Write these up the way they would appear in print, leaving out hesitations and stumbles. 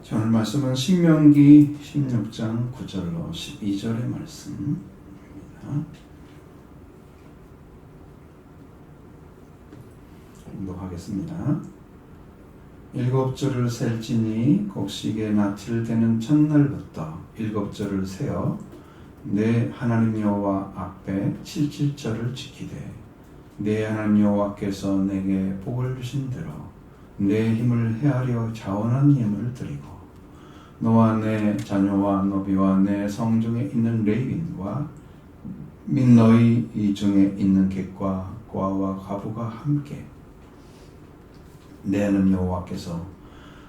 자, 오늘 말씀은 신명기 16장 9절로 12절의 말씀입니다. 공독하겠습니다. 일곱 절을 셀지니 곡식의 나틀 되는 첫날부터 일곱 절을 세어 내 하나님 여호와 앞에 77절을 지키되 내 하나님 여호와께서 내게 복을 주신 대로 내 힘을 헤아려 자원한 예물을 드리고 너와 내 자녀와 너비와 내 성중에 있는 레위인과 및 너희 이 중에 있는 객과 고아와 과부가 함께 내 하나님 여호와께서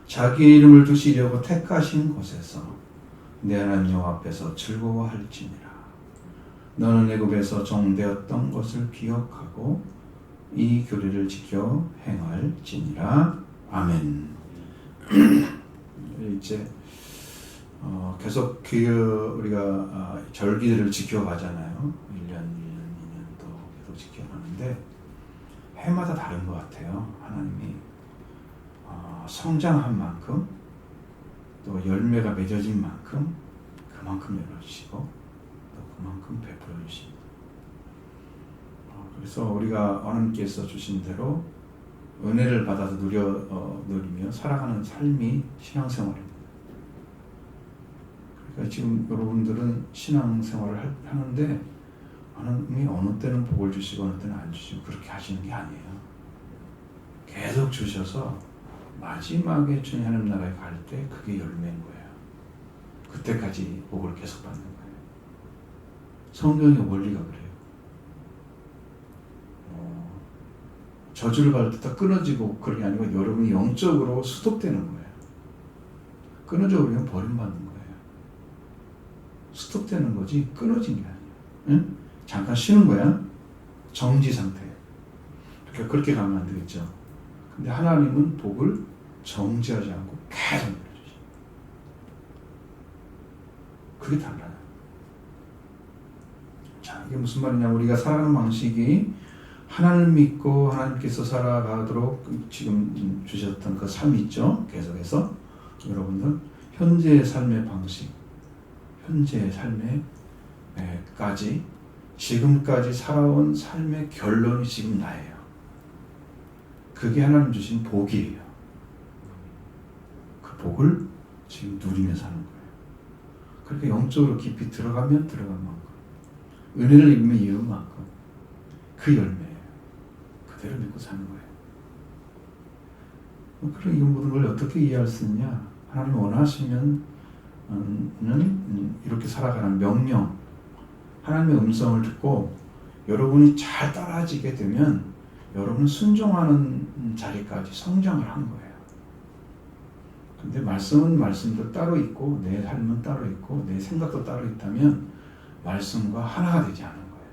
자기의 이름을 두시려고 택하신 곳에서 내 하나님 여호와 앞에서 즐거워할지니라. 너는 애굽에서 종되었던 것을 기억하고 이 규례를 지켜 행할지니라. 아멘. 이제 계속 우리가 절기들을 지켜가잖아요. 1년, 2년 또 계속 지켜가는데 해마다 다른 것 같아요. 하나님이 성장한 만큼 또 열매가 맺어진 만큼 그만큼 열어주시고 또 그만큼 베풀어 주십니다. 그래서 우리가 하나님께서 주신 대로 은혜를 받아서 누리며 살아가는 삶이 신앙생활입니다. 그러니까 지금 여러분들은 신앙생활을 하는데 하나님이 어느 때는 복을 주시고 어느 때는 안 주시고 그렇게 하시는 게 아니에요. 계속 주셔서 마지막에 주님 하나님 나라에 갈 때 그게 열매인 거예요. 그때까지 복을 계속 받는 거예요. 성경의 원리가 그래요. 저주를 받을 때 다 끊어지고 그런 게 아니고 여러분이 영적으로 수독되는 거예요. 끊어져 버리면 버림받는 거예요. 수독되는 거지 끊어진 게 아니에요. 응? 잠깐 쉬는 거야. 정지 상태예요. 그러니까 그렇게 가면 안 되겠죠. 근데 하나님은 복을 정지하지 않고 계속 내려주셔요. 그게 달라요. 자, 이게 무슨 말이냐. 우리가 살아가는 방식이 하나님을 믿고 하나님께서 살아가도록 지금 주셨던 그 삶이 있죠. 계속해서 여러분들 현재의 삶의 방식, 현재의 삶에까지 지금까지 살아온 삶의 결론이 지금 나예요. 그게 하나님 주신 복이에요. 그 복을 지금 누리며 사는 거예요. 그렇게 영적으로 깊이 들어가면 들어간 만큼, 은혜를 입으면 입은 만큼 그 열매예요. 그대로 믿고 사는 거예요. 그럼 이 모든 걸 어떻게 이해할 수 있냐? 하나님 원하시면 이렇게 살아가는 명령, 하나님의 음성을 듣고 여러분이 잘 따라지게 되면 여러분은 순종하는 자리까지 성장을 한 거예요. 근데 말씀은 말씀도 따로 있고 내 삶은 따로 있고 내 생각도 따로 있다면 말씀과 하나가 되지 않은 거예요.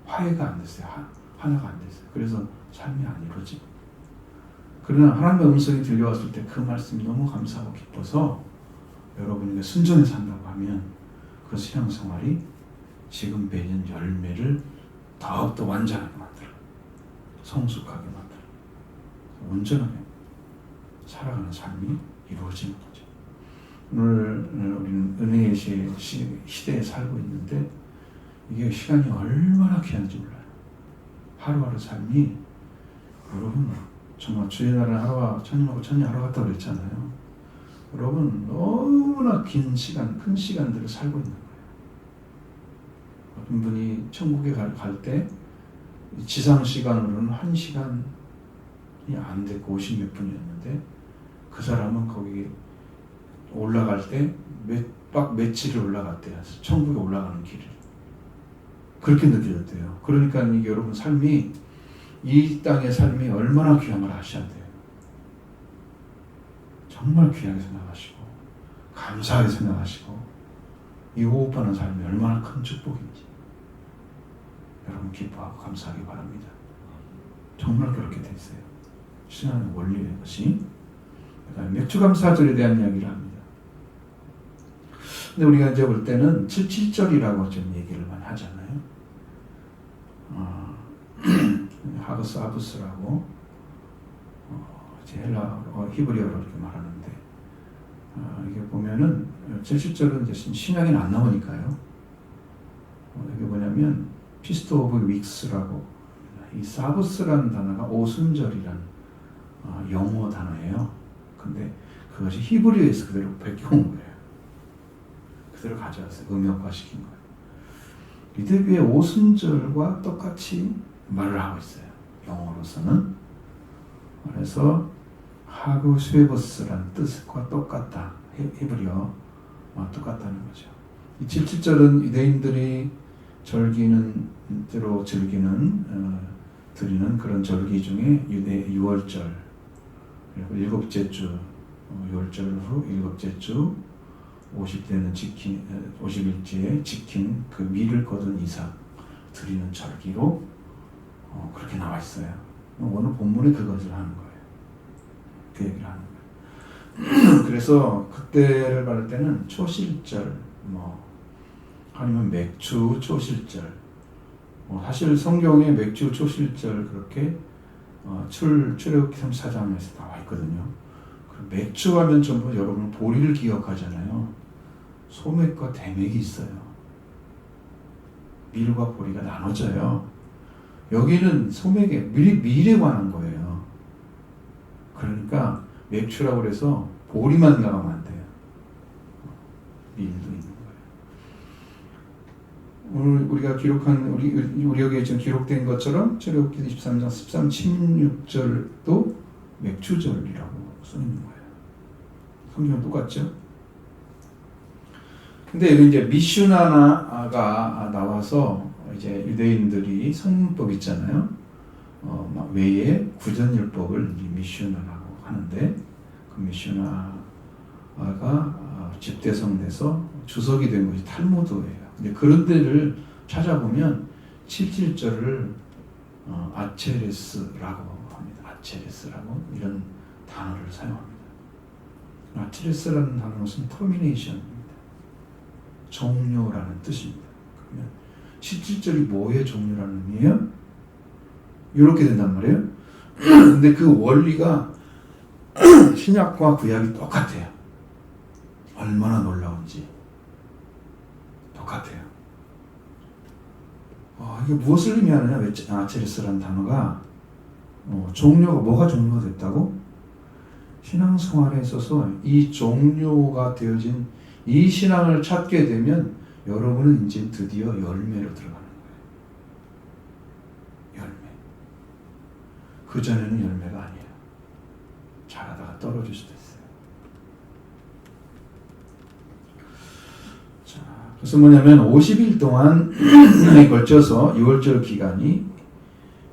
화해가 안 됐어요. 하나가 안 됐어요. 그래서 삶이 안 이루어지고. 그러나 하나님의 음성이 들려왔을 때 그 말씀이 너무 감사하고 기뻐서 여러분에게 순전히 산다고 하면 그 신앙생활이 지금 맺은 열매를 더욱더 완전하게 만들어, 성숙하게 만들어, 온전하게 살아가는 삶이 이루어지는 거죠. 오늘 우리는 은혜의 시대에 살고 있는데 이게 시간이 얼마나 귀한지 몰라요. 하루하루 삶이 여러분 정말 주의 날은 하루가 천년하고 천년 하루 같다고 그랬잖아요. 여러분 너무나 긴 시간, 큰 시간들을 살고 있는 거예요. 어떤 분이 천국에 갈 때 지상 시간으로는 1시간이 안 됐고 50몇 분이었는데 그 사람은 거기 올라갈 때 며칠을 올라갔대요. 천국에 올라가는 길을. 그렇게 느껴졌대요. 그러니까 이게 여러분 삶이 이 땅의 삶이 얼마나 귀한 걸 아셔야 돼요. 정말 귀하게 생각하시고 감사하게 생각하시고 이 호흡하는 삶이 얼마나 큰 축복인지 여러분 기뻐하고 감사하기 바랍니다. 정말 그렇게 돼 있어요. 신앙의 원리의 것이. 맥주감사절에 대한 이야기를 합니다. 근데 우리가 이제 볼 때는 77절이라고 좀 얘기를 많이 하잖아요. 하그스 아부스라고 히브리어로 이렇게 말하는데 이게 보면은 77절은 이제 신약에는 안 나오니까요. 이게 뭐냐면 피스트 오브 윅스라고, 이 사브스라는 단어가 오순절이란 영어 단어예요. 근데 그것이 히브리어에서 그대로 베껴온 거예요. 그대로 가져왔어요. 음역화시킨 거예요. 유대교의 오순절과 똑같이 말을 하고 있어요. 영어로서는. 그래서 하구 스웨버스라는 뜻과 똑같다. 히브리어 똑같다는 거죠. 이 77절은 유대인들이 절기는 때로 드리는 그런 절기 중에 유대 6월절, 그리고 일곱째 주 6월절 후 일곱째 주 50일째에 지킨 그 밀을 거둔 이삭 드리는 절기로 그렇게 나와 있어요. 오늘 본문에 그것을 하는 거예요. 그 얘기를 하는 거예요. 그래서 그때를 말할 때는 초실절, 아니면 맥주 초실절, 사실 성경에 맥주 초실절 그렇게 출애굽기 34장에서 나와 있거든요. 맥주 하면 전부 여러분 보리를 기억하잖아요. 소맥과 대맥이 있어요. 밀과 보리가 나눠져요. 여기는 소맥에 밀에 관한 거예요. 그러니까 맥주라고 해서 보리만 나가면 안 돼요. 밀도 있는 거예요. 오늘 우리가 기록한 우리 여기에 지금 기록된 것처럼 출애굽기 23장 13, 16절도 맥주절이라고 써 있는 거예요. 성경은 똑같죠? 근데 여기 이제 미슈나가 나와서 이제 유대인들이 성문법 있잖아요. 외에 구전율법을 미슈나라고 하는데, 그 미슈나가 집대성돼서 주석이 된 것이 탈무드예요. 근데 그런 데를 찾아보면 77절을 아체레스라고 합니다. 아체레스라고 이런 단어를 사용합니다. 아체레스라는 단어는 터미네이션입니다. 종료라는 뜻입니다. 그러면 17절이 뭐의 종료라는 의미예요? 이렇게 된단 말이에요. 근데 그 원리가 신약과 구약이 똑같아요. 얼마나 놀라운지 똑같아요. 이게 무엇을 의미하느냐? 아체레스라는 단어가 종료가 뭐가 종료가 됐다고? 신앙생활에 있어서 이 종료가 되어진 이 신앙을 찾게 되면 여러분은 이제 드디어 열매로 들어가는 거예요. 열매. 그전에는 열매가 아니에요. 자라다가 떨어질 수도 있어요. 자, 그래서 뭐냐면 50일 동안에 걸쳐서 6월절 기간이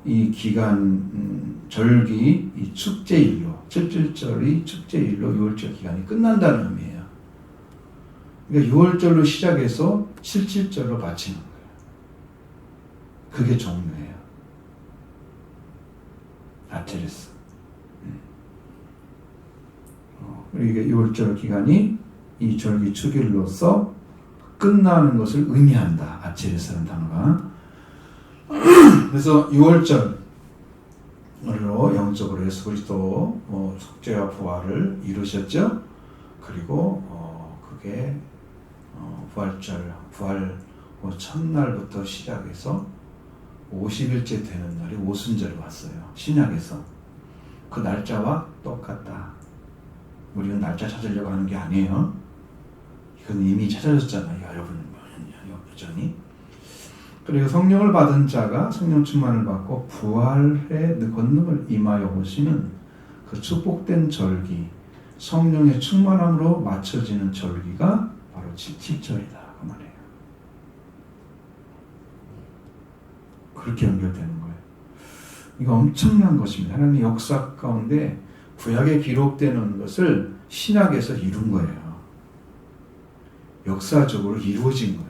이 기간 절기 이 축제일로 77절이 축제일로 6월절 기간이 끝난다는 의미예요. 그러니까 6월절로 시작해서 77절로 마치는 거예요. 그게 종료예요. 아체레스. 그러니까 6월절 기간이 이 절기 축일로서 끝나는 것을 의미한다. 아체레스라는 단어가. 그래서 6월절로 영적으로 예수 그리스도 속죄와 부활을 이루셨죠. 그리고 그게 부활 첫날부터 시작해서 50일째 되는 날이 오순절이 왔어요. 신약에서. 그 날짜와 똑같다. 우리는 날짜 찾으려고 하는 게 아니에요. 이건 이미 찾아졌잖아요. 여러분 여전히. 그리고 성령을 받은 자가 성령 충만을 받고 부활의 권능을 임하여 오시는 그 축복된 절기, 성령의 충만함으로 맞춰지는 절기가 바로 77절이다 그 말이에요. 그렇게 연결되는 거예요. 이거 엄청난 것입니다. 하나님의 역사 가운데 구약에 기록되는 것을 신약에서 이룬 거예요. 역사적으로 이루어진 거예요.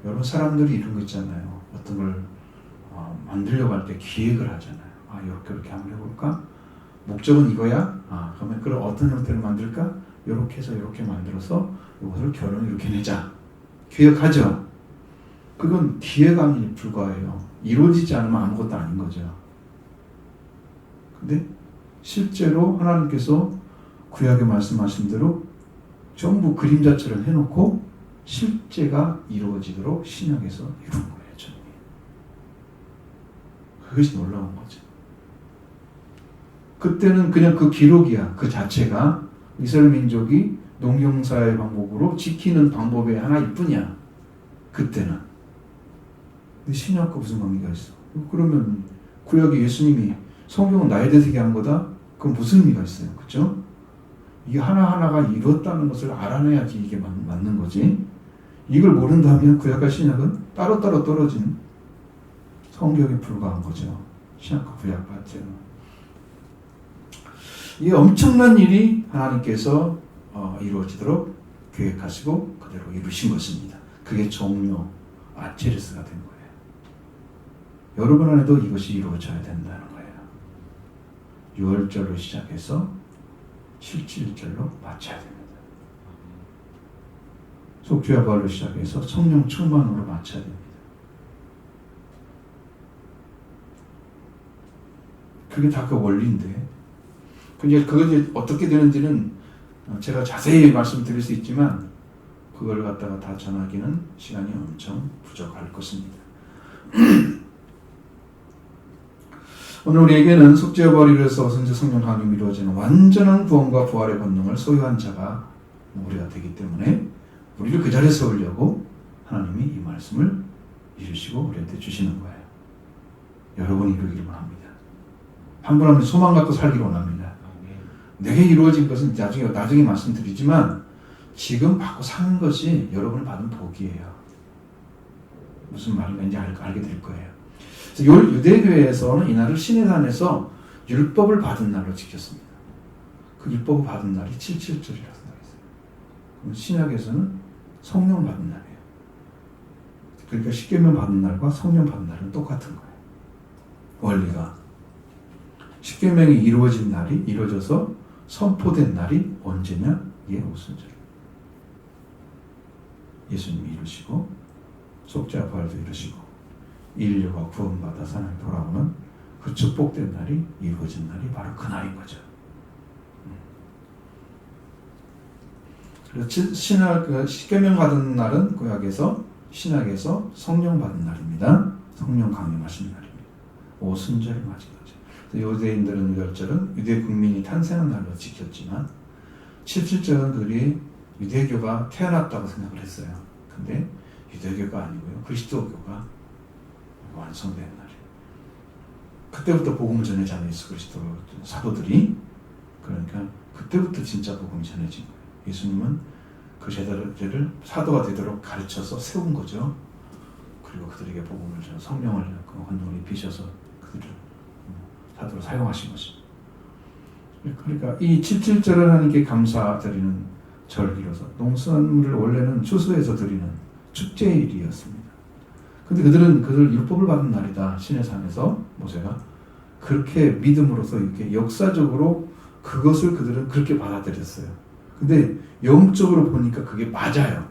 여러분 사람들이 이런 거 있잖아요. 어떤 걸 만들려고 할 때 기획을 하잖아요. 이렇게 한번 해볼까? 목적은 이거야? 그러면 그럼 어떤 형태로 만들까? 이렇게 해서 이렇게 만들어서 이것을 결혼 이렇게 내자. 기획하죠. 그건 기획안이 불과해요. 이루어지지 않으면 아무것도 아닌 거죠. 근데 실제로 하나님께서 구약에 말씀하신 대로 전부 그림자처럼 해놓고 실제가 이루어지도록 신약에서 이룬 거예요. 전부. 그것이 놀라운 거죠. 그때는 그냥 그 기록이야. 그 자체가 이스라엘 민족이 농경사의 방법으로 지키는 방법의 하나일 뿐이야. 그때는. 근데 신약과 무슨 관계가 있어? 그러면 구약에 예수님이 성경은 나에 대해서 얘기한 거다? 그럼 무슨 의미가 있어요? 그렇죠? 이게 하나하나가 이뤘다는 것을 알아내야지 이게 맞는 거지. 이걸 모른다면 구약과 신약은 따로따로 떨어진 성경에 불과한 거죠. 신약과 구약 자체는. 이 엄청난 일이 하나님께서 이루어지도록 계획하시고 그대로 이루신 것입니다. 그게 종료 아체르스가 된 거예요. 여러분 안에도 이것이 이루어져야 된다는 거예요. 6월절로 시작해서 7.7절로 마쳐야 됩니다. 속죄와 부활로 시작해서 성령 충만으로 마쳐야 됩니다. 그게 다 그 원리인데, 그게 어떻게 되는지는 제가 자세히 말씀드릴 수 있지만 그걸 갖다가 다 전하기는 시간이 엄청 부족할 것입니다. 오늘 우리에게는 속죄와 부활을 위해서 선지 성령 강림이 이루어지는 완전한 구원과 부활의 권능을 소유한 자가 우리가 되기 때문에 우리를 그 자리에 세우려고 하나님이 이 말씀을 이루시고 우리한테 주시는 거예요. 여러분이 이루기를 원합니다. 한 분 한 분 소망 갖고 살기를 원합니다. 내게 이루어진 것은 나중에 말씀드리지만 지금 받고 사는 것이 여러분이 받은 복이에요. 무슨 말인지 알게 될 거예요. 유대교회에서는 이날을 시내산에서 율법을 받은 날로 지켰습니다. 그 율법을 받은 날이 7.7절이라고 생각했어요. 신약에서는 성령 받은 날이에요. 그러니까 십계명 받은 날과 성령 받은 날은 똑같은 거예요. 원리가. 십계명이 이루어진 날이 이루어져서 선포된 날이 언제냐? 이게 오순절. 예수님이 이루시고 속죄와 부활도 이루시고 인류가 구원받아 하나님 돌아오는 그 축복된 날이 이루어진 날이 바로 그 날인 거죠. 그래서 십계명 받은 날은 구약에서 신약에서 성령 받은 날입니다. 성령 강림하신 날입니다. 오순절이 맞은 거죠. 유대인들은 6월절은 유대 국민이 탄생한 날로 지켰지만 7.7절은 그들이 유대교가 태어났다고 생각을 했어요. 근데 유대교가 아니고요. 그리스도교가 완성된 날이에요. 그때부터 복음을 전해자는 예수 그리스도 사도들이, 그러니까 그때부터 진짜 복음이 전해진 거예요. 예수님은 그 제자들을 사도가 되도록 가르쳐서 세운 거죠. 그리고 그들에게 복음을 성령을 권능을 입히셔서 그들을 사도로 사용하신 것입니다. 그러니까 이 7.7절을 하나님께 감사드리는 절기로서 농수산물을 원래는 추수해서 드리는 축제일이었습니다. 근데 그들은 율법을 받은 날이다. 시내산에서 모세가 그렇게 믿음으로써 이렇게 역사적으로 그것을 그들은 그렇게 받아들였어요. 근데 영적으로 보니까 그게 맞아요.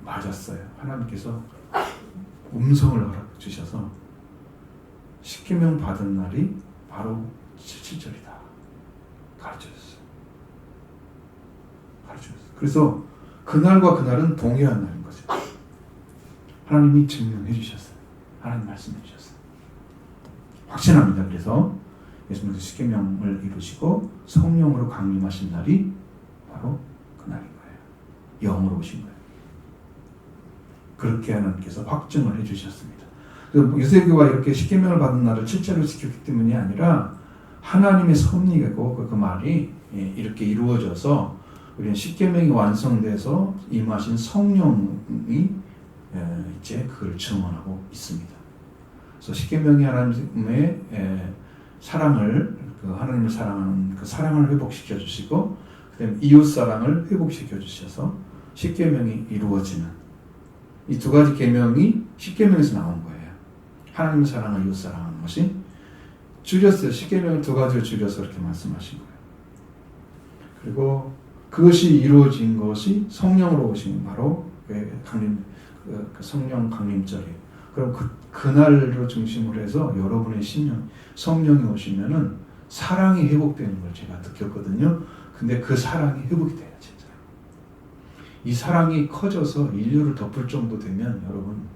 맞았어요. 하나님께서 음성을 허락 주셔서 십계명 받은 날이 바로 7.7절이다. 가르쳐줬어요. 그래서 그날과 그날은 동일한 날인 거죠. 하나님이 증명해 주셨어요. 하나님 말씀해 주셨어요. 확신합니다. 그래서 예수님께서 십계명을 이루시고 성령으로 강림하신 날이 바로 그날인 거예요. 영으로 오신 거예요. 그렇게 하나님께서 확증을 해주셨습니다. 유대교가 이렇게 십계명을 받은 날을 7절로 지켰기 때문이 아니라 하나님의 섭리고 그 말이 이렇게 이루어져서 우리는 십계명이 완성돼서 임하신 성령이 이제 그걸 증언하고 있습니다. 그래서 십계명이 하나님의 사랑을, 하나님을 사랑하는 그 사랑을 회복시켜 주시고, 그다음에 이웃 사랑을 회복시켜 주셔서 십계명이 이루어지는 이 두 가지 계명이 십계명에서 나온 거예요. 하나님을 사랑하고 이웃 사랑하는 것이 줄였어요. 십계명을 두 가지로 줄여서 이렇게 말씀하신 거예요. 그리고 그것이 이루어진 것이 성령으로 오신 바로 성령 강림절이에요. 그럼 그날을 중심으로 해서 여러분의 신령, 성령이 오시면은 사랑이 회복되는 걸 제가 느꼈거든요. 근데 그 사랑이 회복이 돼요, 진짜. 이 사랑이 커져서 인류를 덮을 정도 되면 여러분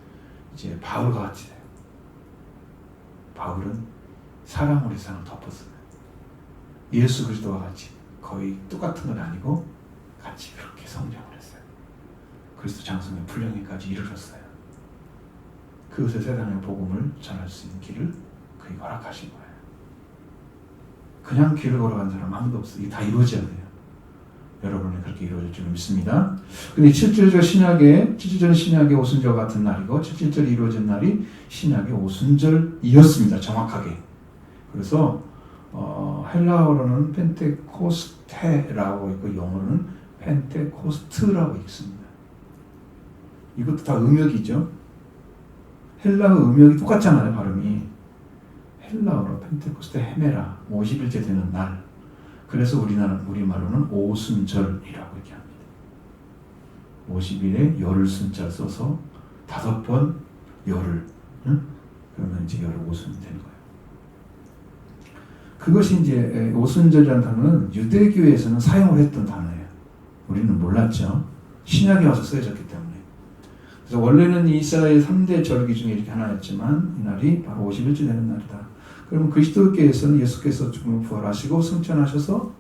이제 바울과 같이 돼요. 바울은 사랑으로 세상을 덮었어요. 예수 그리스도와 같이 거의 똑같은 건 아니고 같이 그렇게 성장을 했어요. 그리스도 장성의 분량에까지 이르렀어요. 그것에 세상의 복음을 전할 수 있는 길을 그에게 허락하신 거예요. 그냥 길을 걸어간 사람 아무도 없어요. 이게 다 이루어져야 돼요. 여러분이 그렇게 이루어질 줄 믿습니다. 근데 7절은 신약의 오순절 같은 날이고 7절이 이루어진 날이 신약의 오순절이었습니다. 정확하게. 그래서 헬라어로는 펜테코스테라고 있고 영어로는 펜테코스트라고 읽습니다. 이것도 다 음역이죠. 헬라어 음역이 똑같잖아요, 발음이. 헬라어로 펜테코스테 헤메라, 50일째 되는 날. 그래서 우리말로는 오순절이라고 이렇게 합니다. 50일에 열을 순자 써서 5번 열을, 응? 그러면 이제 열을 오순이 되는 거예요. 그것이 이제 오순절이라는 단어는 유대교에서는 사용을 했던 단어예요. 우리는 몰랐죠. 신약에 와서 쓰여졌기 때문에. 그래서 원래는 이스라엘 3대 절기 중에 이렇게 하나였지만 이날이 바로 50일째 되는 날이다. 그러면 그리스도께서는 예수께서 죽음을 부활하시고 승천하셔서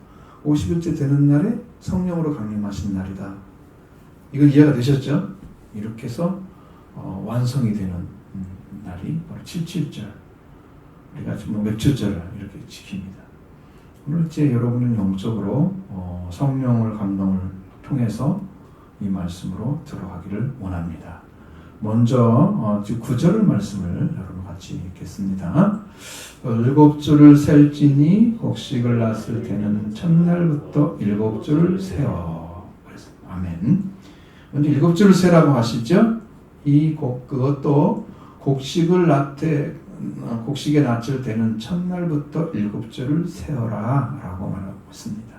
50일째 되는 날에 성령으로 강림하신 날이다. 이거 이해가 되셨죠? 이렇게 해서 완성이 되는 날이 바로 77절. 우리가 지금 맺주절을 이렇게 지킵니다. 오늘 이제 여러분은 영적으로 성령을 감동을 통해서 이 말씀으로 들어가기를 원합니다. 먼저 9절 말씀을 여러분 같이 읽겠습니다. 7줄을 셀지니 곡식을 낳았을 때는 첫날부터 7줄을 세어. 아멘. 먼저 7줄을 세라고 하시죠. 그것도 곡식에 낳았을 때는 첫날부터 7줄을 세어라 라고 말하고 있습니다.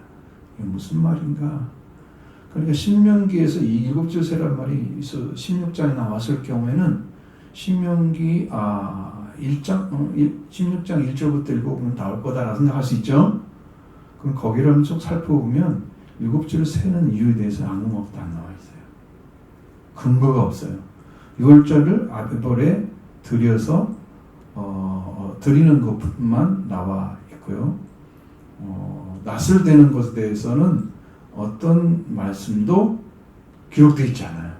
이게 무슨 말인가? 그러니까 신명기에서 이 7줄 세란 말이 16장에 나왔을 경우에는 신명기 16장 1절부터 읽어보면 나올 거다라고 생각할 수 있죠. 그럼 거기를 한번 쭉 살펴보면 7줄을 세는 이유에 대해서 아무것도 안 나와 있어요. 근거가 없어요. 6월절을 아베볼에 드려서 드리는 것만 나와 있고요. 낫을 대는 것에 대해서는 어떤 말씀도 기록되어 있지 않아요.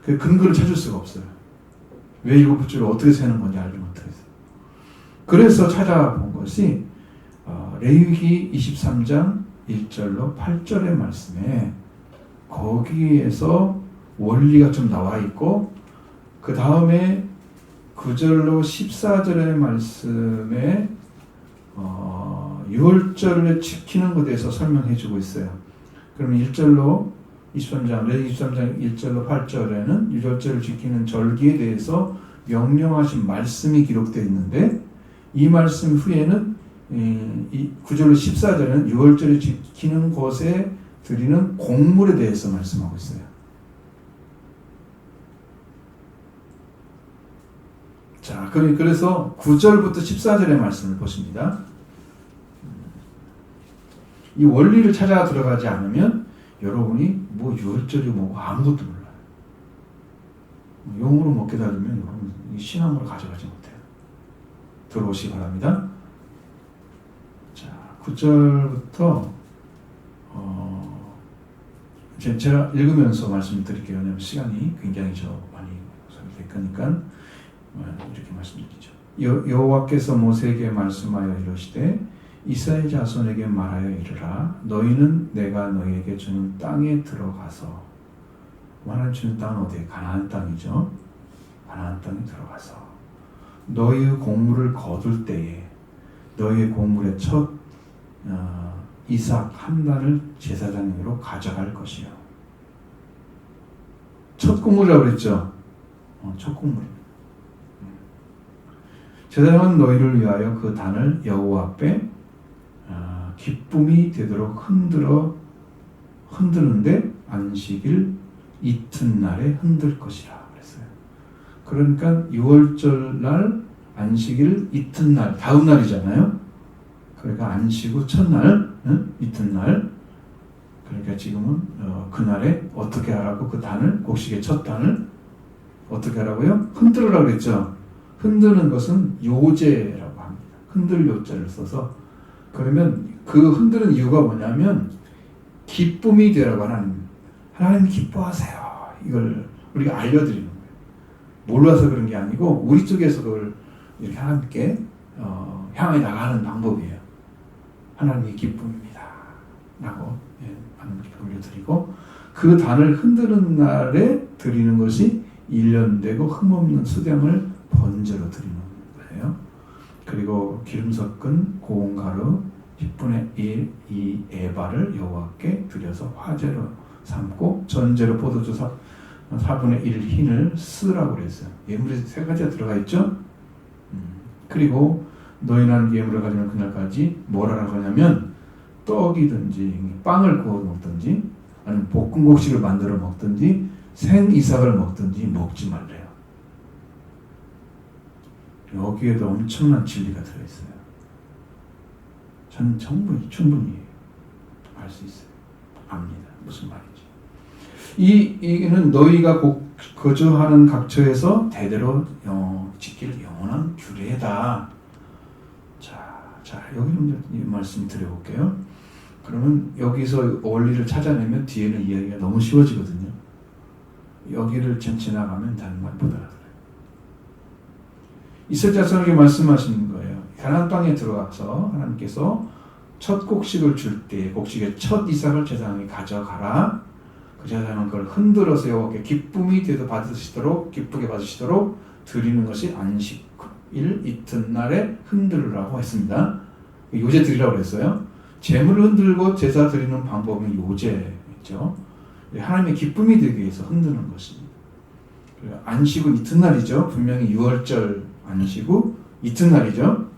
그 근거를 찾을 수가 없어요. 왜 7줄을 어떻게 세는 건지 알지 못하겠어요. 그래서 찾아본 것이 레위기 23장 1절로 8절의 말씀에 거기에서 원리가 좀 나와 있고 그 다음에 9절로 14절의 말씀에 6월절을 지키는 것에 대해서 설명해 주고 있어요. 그러면 1절로 23장, 레위기 23장 1절로 8절에는 6월절을 지키는 절기에 대해서 명령하신 말씀이 기록되어 있는데 이 말씀 후에는 9절로 14절에는 6월절을 지키는 곳에 드리는 곡물에 대해서 말씀하고 있어요. 자, 그래서 9절부터 14절의 말씀을 보십니다. 이 원리를 찾아 들어가지 않으면 여러분이 뭐 6월절이 뭐고 아무것도 몰라요. 용으로 먹게 달리면 여러분 신앙으로 가져가지 못해요. 들어오시기 바랍니다. 자, 9절부터 제가 읽으면서 말씀드릴게요. 왜냐하면 시간이 굉장히 많이 소비될 거니까 이렇게 말씀드리죠. 여호와께서 모세에게 말씀하여 이르시되 이스라엘 자손에게 말하여 이르라. 너희는 내가 너희에게 주는 땅에 들어가서, 하나님 주는 땅은 어디에? 가나안 땅이죠. 가나안 땅에 들어가서 너희의 곡물을 거둘 때에 너희의 곡물의 첫 이삭 한 단을 제사장으로 가져갈 것이요. 첫 곡물이라고 그랬죠. 첫 곡물. 제사장은 너희를 위하여 그 단을 여호와 앞에 기쁨이 되도록 흔드는데 안식일 이튿날에 흔들 것이라 그랬어요. 그러니까 6월절 날 안식일 이튿날 다음 날이잖아요. 그러니까 안식 후 첫날, 이튿날. 그러니까 지금은 그날에 어떻게 하라고 그 단을, 곡식의 첫 단을 어떻게 하라고요? 흔들으라고 그랬죠. 흔드는 것은 요제라고 합니다. 흔들 요자를 써서. 그러면 그 흔드는 이유가 뭐냐면 기쁨이 되라고 하나님 기뻐하세요. 이걸 우리가 알려드리는 거예요. 몰라서 그런 게 아니고 우리 쪽에서 그걸 이렇게 하나님께 향해 나가는 방법이에요. 하나님의 기쁨입니다. 라고 하나님께 올려드리고 그 단을 흔드는 날에 드리는 것이 1년 되고 흠없는 수량을 번제로 드리는 거예요. 그리고 기름 섞은 고운 가루 10분의 1 이 에바를 여호와께 드려서 화제로 삼고 전제로 포도주 4분의 1 흰을 쓰라고 그랬어요. 예물이 세 가지가 들어가 있죠. 그리고 너희는 예물을 가지면 그날까지 뭘 하라고 하냐면 떡이든지 빵을 구워 먹든지 아니면 볶은 곡식을 만들어 먹든지 생 이삭을 먹든지 먹지 말래요. 여기에도 엄청난 진리가 들어있어요. 저는 충분히 알 수 있어요. 압니다. 무슨 말인지. 이는 너희가 거주하는 각처에서 대대로 지킬 영원한 규례다. 자, 여기 좀 이 말씀 드려볼게요. 그러면 여기서 원리를 찾아내면 뒤에는 이야기가 너무 쉬워지거든요. 여기를 지나가면 다른 말 못 알아들어요. 이스라엘 자손에게 말씀하시는 거예요. 가나안 땅에 들어가서 하나님께서 첫 곡식을 줄 때 곡식의 첫 이삭을 제사장이 가져가라. 그 제사장은 그걸 흔들어서 여호와께 기쁘게 받으시도록 드리는 것이 안식일 이튿날에 흔들으라고 했습니다. 요제 드리라고 했어요. 제물을 흔들고 제사 드리는 방법은 요제죠. 하나님의 기쁨이 되기 위해서 흔드는 것입니다. 안식은 이튿날이죠. 분명히 6월절 안식후 이튿날이죠.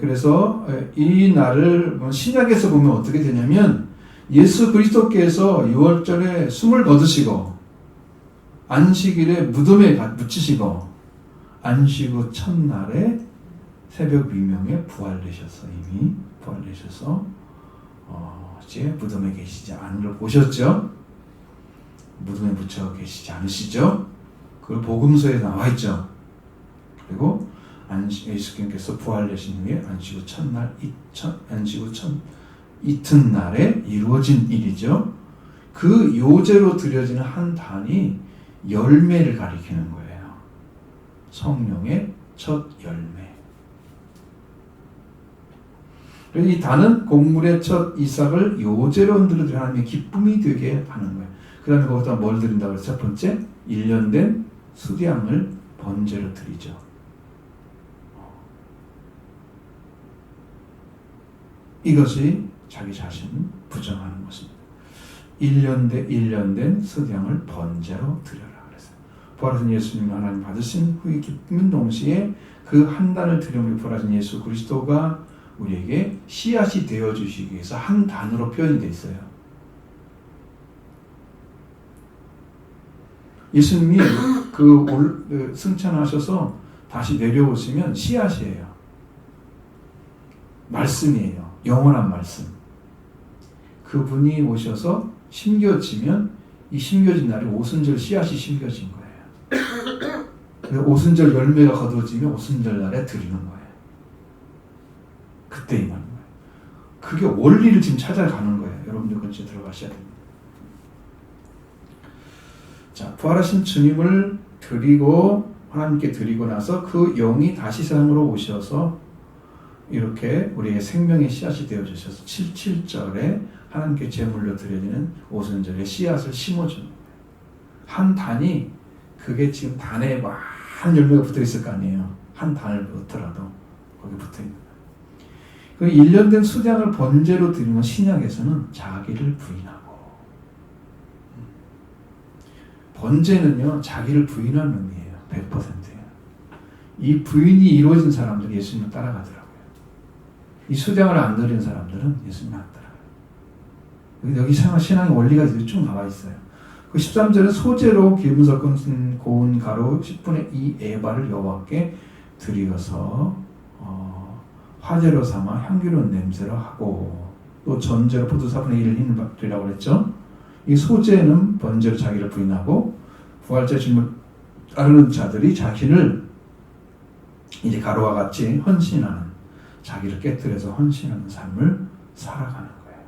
그래서 이 날을 신약에서 보면 어떻게 되냐면 예수 그리스도께서 6월절에 숨을 거두시고 안식일에 무덤에 묻히시고 안식 후 첫날에 새벽 미명에 부활되셔서 이미 부활되셔서 이제 무덤에 계시지 않은 걸 보셨죠? 무덤에 묻혀 계시지 않으시죠? 그걸 복음서에 나와 있죠. 그리고 예수님께서 부활되신 후에 안식 후 첫날, 안식 후 이튿날에 이루어진 일이죠. 그 요제로 드려지는 한 단이 열매를 가리키는 거예요. 성령의 첫 열매. 그래서 이 단은 곡물의 첫 이삭을 요제로 흔들어 하나님의 기쁨이 되게 하는 거예요. 그 다음에 거기다 뭘 드린다고 해서 첫 번째 1년 된 수량을 번제로 드리죠. 이것이 자기 자신을 부정하는 것입니다. 1년 된 수량을 번제로 드려라 그랬어요. 부활하신 예수님 하나님 받으신 후에 기쁨인 동시에 그 한 단을 드리는 부활하신 예수 그리스도가 우리에게 씨앗이 되어주시기 위해서 한 단으로 표현이 되어 있어요. 예수님이 승천하셔서 다시 내려오시면 씨앗이에요. 말씀이에요. 영원한 말씀. 그분이 오셔서 심겨지면 이 심겨진 날이 오순절 씨앗이 심겨진 거예요. 오순절 열매가 거두어지면 오순절 날에 드리는 거예요. 그때 임하는 거예요. 그게 원리를 지금 찾아가는 거예요. 여러분들 그것에 들어가셔야 됩니다. 자, 부활하신 주님을 드리고 하나님께 드리고 나서 그 영이 다시 세상으로 오셔서 이렇게 우리의 생명의 씨앗이 되어주셔서 77절에 하나님께 제물로 드려지는 오순절에 씨앗을 심어주는 거예요. 한 단이 그게 지금 단에 많은 열매가 붙어있을 거 아니에요. 한 단을 넣더라도 거기 붙어있는 거예요. 그 1년 된 수량을 번제로 드리는 신약에서는 자기를 부인하고 번제는요 자기를 부인하는 의미예요. 100%예요. 이 부인이 이루어진 사람들이 예수님을 따라가더라고요. 이 수량을 안 드리는 사람들은 예수님 안 따라가요. 여기 신앙의 원리가 쭉 나와 있어요. 그 13절에 소재로 기름 섞은 고운 가루 10분의 2 에바를 여호와께 드리어서 화제로 삼아 향기로운 냄새로 하고, 또 전제로 포도 4분의 1을 힘을 드리라고 그랬죠. 이 소재는 번제로 자기를 부인하고, 부활절 주님을 따르는 자들이 자신을 이제 가루와 같이 헌신하는, 자기를 깨뜨려서 헌신하는 삶을 살아가는 거예요.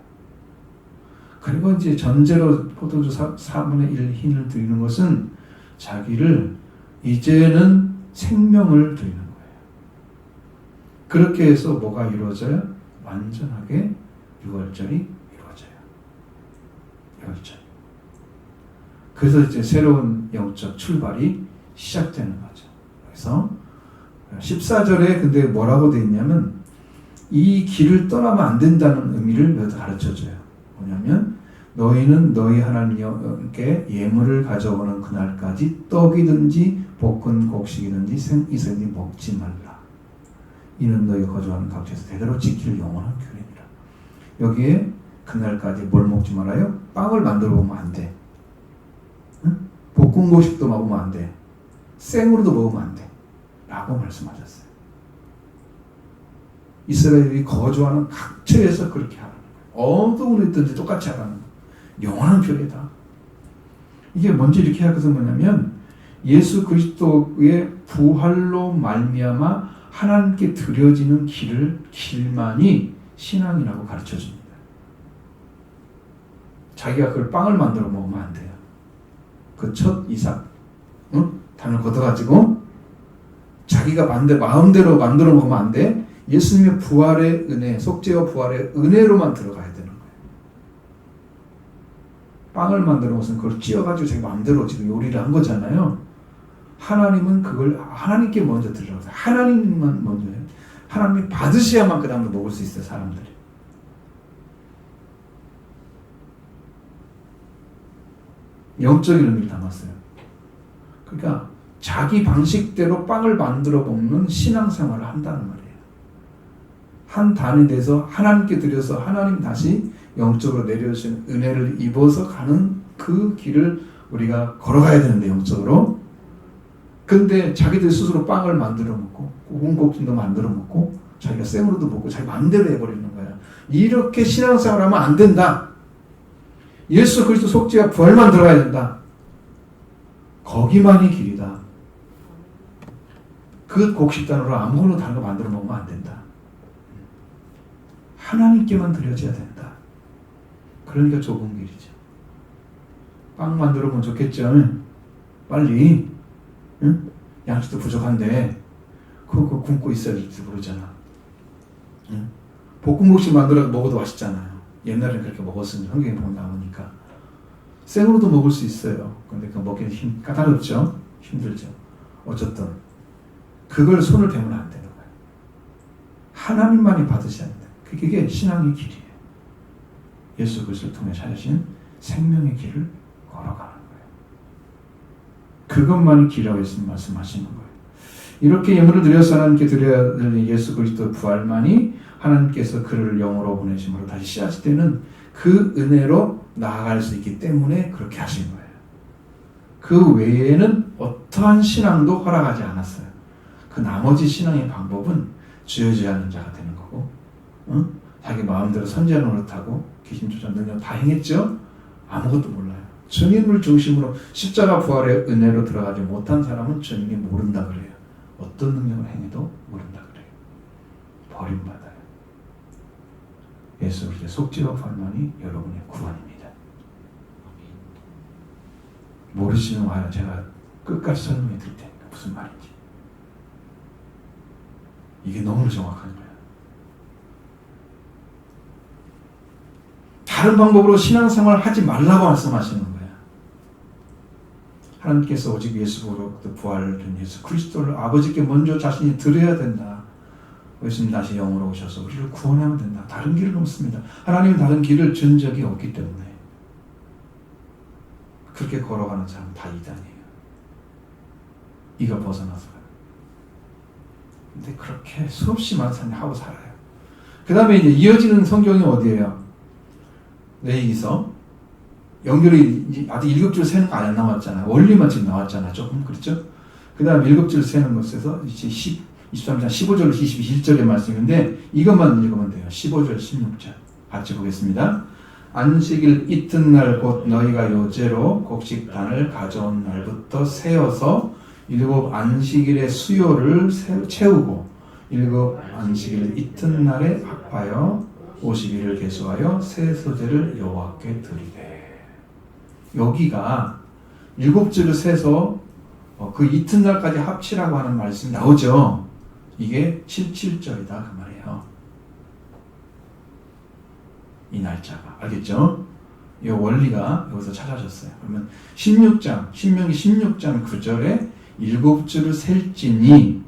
그리고 이제 전제로 포도주 4분의 1 흰을 드리는 것은 자기를 이제는 생명을 드리는 거예요. 그렇게 해서 뭐가 이루어져요? 완전하게 6월절이 이루어져요. 6월절. 그래서 이제 새로운 영적 출발이 시작되는 거죠. 그래서 14절에 근데 뭐라고 되어 있냐면 이 길을 떠나면 안 된다는 의미를 여기서 가르쳐줘요. 뭐냐면 너희는 너희 하나님께 예물을 가져오는 그날까지 떡이든지 볶은 곡식이든지 생이든지 먹지 말라. 이는 너희가 거주하는 각지에서 대대로 지킬 영원한 규례니라. 여기에 그날까지 뭘 먹지 말아요? 빵을 만들어 보면 안 돼. 응? 볶은 곡식도 먹으면 안 돼. 생으로도 먹으면 안 돼. 라고 말씀하셨어요. 이스라엘이 거주하는 각처에서 그렇게 하라는 거예요. 어느 동네에 있든지 똑같이 하라는 거예요. 영원한 규례다. 이게 먼저 이렇게 하고서 뭐냐면 예수 그리스도의 부활로 말미암아 하나님께 드려지는 길만이 신앙이라고 가르쳐줍니다. 자기가 그걸 빵을 만들어 먹으면 안 돼요. 그 첫 이삭, 단을 걷어가지고 자기가 마음대로 만들어 먹으면 안 돼. 예수님의 부활의 은혜, 속죄와 부활의 은혜로만 들어가야 되는 거예요. 빵을 만드는 것은 그걸 찧어가지고 자기 마음대로 지금 요리를 한 거잖아요. 하나님은 그걸 하나님께 먼저 드리라고 해요. 하나님만 먼저 해요. 하나님이 받으셔야만 그 다음에 먹을 수 있어요, 사람들이. 영적인 의미를 담았어요. 그러니까 자기 방식대로 빵을 만들어 먹는 신앙생활을 한다는 말이에요. 한 단이 돼서 하나님께 드려서 하나님 다시 영적으로 내려주신 은혜를 입어서 가는 그 길을 우리가 걸어가야 되는데, 영적으로. 근데 자기들 스스로 빵을 만들어 먹고 구운 곡식도 만들어 먹고 자기가 생으로도 먹고 자기 마음대로 해버리는 거야. 이렇게 신앙생활하면 안 된다. 예수 그리스도 속죄와 부활만 들어가야 된다. 거기만이 길이다. 그 곡식단으로 아무거나 다른 거 만들어 먹으면 안 된다. 하나님께만 드려져야 된다. 그러니까 좁은 길이죠. 빵 만들어 보면 좋겠죠. 빨리. 응? 양식도 부족한데 그거 굶고 있어야 될지 모르잖아. 응? 볶음국수 만들어 먹어도 맛있잖아요. 옛날에는 그렇게 먹었으면 성경에 보면 나오니까. 생으로도 먹을 수 있어요. 근데 그거 먹기는 까다롭죠. 힘들죠. 어쨌든 그걸 손을 대면 안 되는 거예요. 하나님만이 받으셔야 된다. 그게 신앙의 길이에요. 예수 그리스도를 통해 찾으신 생명의 길을 걸어가는 거예요. 그것만이 길이라고 예수님 말씀하시는 거예요. 이렇게 예물을 드려서 하나님께 드려야 될 예수 그리스도 부활만이 하나님께서 그를 영으로 보내심으로 다시 씨앗이 되는 그 은혜로 나아갈 수 있기 때문에 그렇게 하신 거예요. 그 외에는 어떠한 신앙도 허락하지 않았어요. 그 나머지 신앙의 방법은 주여주하는 자가 되는 거고, 자기 마음대로 선지자 노릇하고 귀신 쫓아 능력 다 행했죠? 아무것도 몰라요. 주님을 중심으로 십자가 부활의 은혜로 들어가지 못한 사람은 주님이 모른다 그래요. 어떤 능력을 행해도 모른다 그래요. 버림받아요. 예수 그리스도의 속죄와 부활만이 여러분의 구원입니다. 모르시면 와요. 제가 끝까지 설명해 드릴 테니까 무슨 말인지. 이게 너무 정확한 거예요. 다른 방법으로 신앙생활 하지 말라고 말씀하시는 거예요. 하나님께서 오직 예수 그리스도 부활된 예수 그리스도를 아버지께 먼저 자신이 드려야 된다. 예수님 다시 영으로 오셔서 우리를 구원하면 된다. 다른 길은 없습니다. 하나님은 다른 길을 준 적이 없기 때문에 그렇게 걸어가는 사람은 다 이단이에요. 이가 벗어나서 가요. 근데 그렇게 수없이 많은 사람이 하고 살아요. 그 다음에 이제 이어지는 성경이 어디예요? 레위기서. 연결이 아직 7줄 세는 거 안 나왔잖아요. 원리만 지금 나왔잖아요. 조금 그렇죠? 그 다음에 7줄 세는 것에서 이제 23장 15절로 21절의 말씀인데 이것만 읽으면 돼요. 15절 16절 같이 보겠습니다. 안식일 이튿날 곧 너희가 요제로 곡식단을 가져온 날부터 세어서 7 안식일의 수요를 채우고 7 안식일 이튿날에 합하여 50일을 계수하여 새 소재를 여호와께 드리되. 여기가 7주를 세서 그 이튿날까지 합치라고 하는 말씀이 나오죠. 이게 77절이다 그 말이에요. 이 날짜가. 알겠죠? 이 원리가 여기서 찾아졌어요. 그러면 16장, 신명기 16장 9절에 7주를 셀지니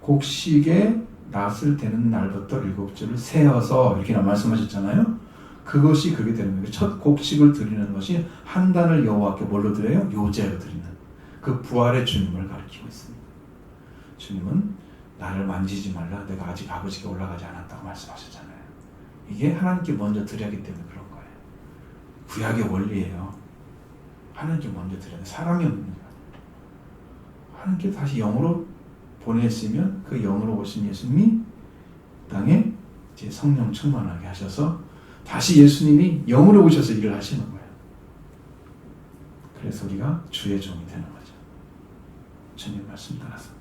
곡식에 낫을 되는 날부터 7주를 세어서 이렇게 말씀하셨잖아요. 그것이 그게 되는 거예요. 첫 곡식을 드리는 것이 한 단을 여호와께 뭘로 드려요? 요제로 드리는 그 부활의 주님을 가리키고 있습니다. 주님은 나를 만지지 말라. 내가 아직 아버지께 올라가지 않았다고 말씀하셨잖아요. 이게 하나님께 먼저 드려야하기 때문에 그런 거예요. 구약의 원리예요. 하나님께 먼저 드려야 돼. 사람이 없는 거예요. 하나님께 다시 영으로 보냈으면 그 영으로 오신 예수님이 땅에 이제 성령 충만하게 하셔서 다시 예수님이 영으로 오셔서 일을 하시는 거예요. 그래서 우리가 주의 종이 되는 거죠. 주님 말씀 따라서.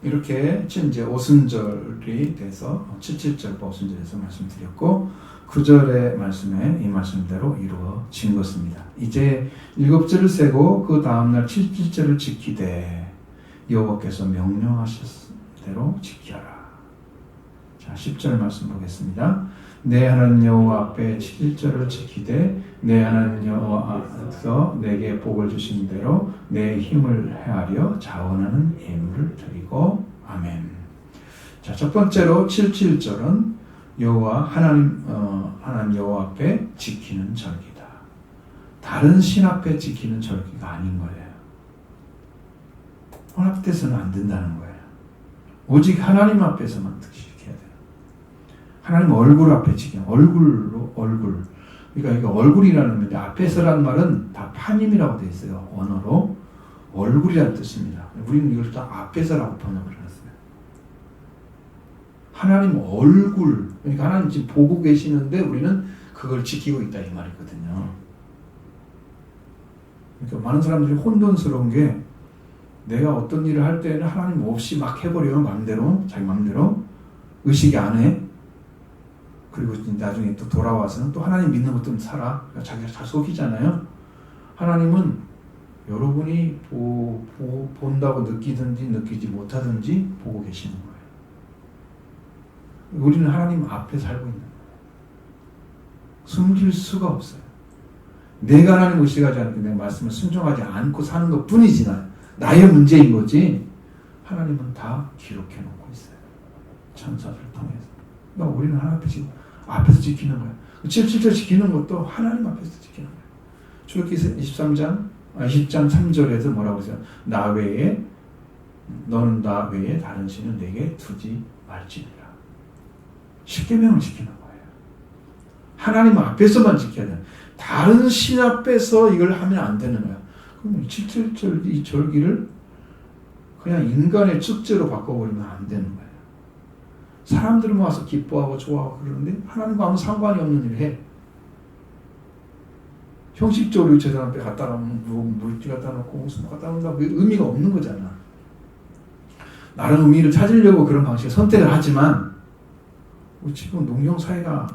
이렇게 이제 오순절이 돼서 77절 오순절에서 말씀드렸고 9절의 말씀에 이 말씀대로 이루어진 것입니다. 이제 7절을 세고 그 다음날 77절을 지키되 여호와께서 명령하신 대로 지켜라. 자, 10절 말씀 보겠습니다. 내 하나님 여호와 앞에 7절을 지키되 내 하나님 여호와께서 내게 복을 주신 대로 내 힘을 헤아려 자원하는 예물을 드리고 아멘. 자, 첫 번째로 77절은 여호와 하나님 여호와 앞에 지키는 절기다. 다른 신 앞에 지키는 절기가 아닌 거예요. 혼합돼서는 안 된다는 거예요. 오직 하나님 앞에서만 지켜야 돼요. 하나님 얼굴 앞에 지켜요. 얼굴로 얼굴. 그러니까 이거 얼굴이라는 건데 앞에서라는 말은 다 파님이라고 되어 있어요. 언어로 얼굴이라는 뜻입니다. 우리는 이걸 다 앞에서라고 번역을 해놨어요. 하나님 얼굴. 그러니까 하나님 지금 보고 계시는데 우리는 그걸 지키고 있다 이 말이거든요. 그러니까 많은 사람들이 혼돈스러운 게 내가 어떤 일을 할 때는 하나님 없이 막 해버려요. 마음대로. 자기 마음대로. 의식 안 해. 그리고 나중에 또 돌아와서는 또 하나님 믿는 것도 살아. 그러니까 자기가 잘 속이잖아요. 하나님은 여러분이 본다고 느끼든지 느끼지 못하든지 보고 계시는 거예요. 우리는 하나님 앞에 살고 있는 거예요. 숨길 수가 없어요. 내가 하나님 의식하지 않고 내 말씀을 순종하지 않고 사는 것 뿐이지 나의 문제인 거지 하나님은 다 기록해 놓고 있어요. 천사들을 통해서. 그러니까 우리는 하나님 앞에서 지키는 거예요. 77절 지키는 것도 하나님 앞에서 지키는 거예요. 출애굽기 20장 3절에서 뭐라고 했어요? 너는 나 외에 다른 신은 내게 두지 말지니라. 십계명을 지키는 거예요. 하나님 앞에서만 지켜야 돼요. 다른 신 앞에서 이걸 하면 안 되는 거예요. 그럼 77절 이 절기를 그냥 인간의 축제로 바꿔버리면 안 되는 거예요. 사람들은 와서 기뻐하고 좋아하고 그러는데 하나님과 아무 상관이 없는 일을 해. 형식적으로 저 사람 앞에 갖다 놓으면 물질 갖다 놓고 무슨 갖다 놓는다 의미가 없는 거잖아. 나름 의미를 찾으려고 그런 방식을 선택을 하지만 지금 농경사회가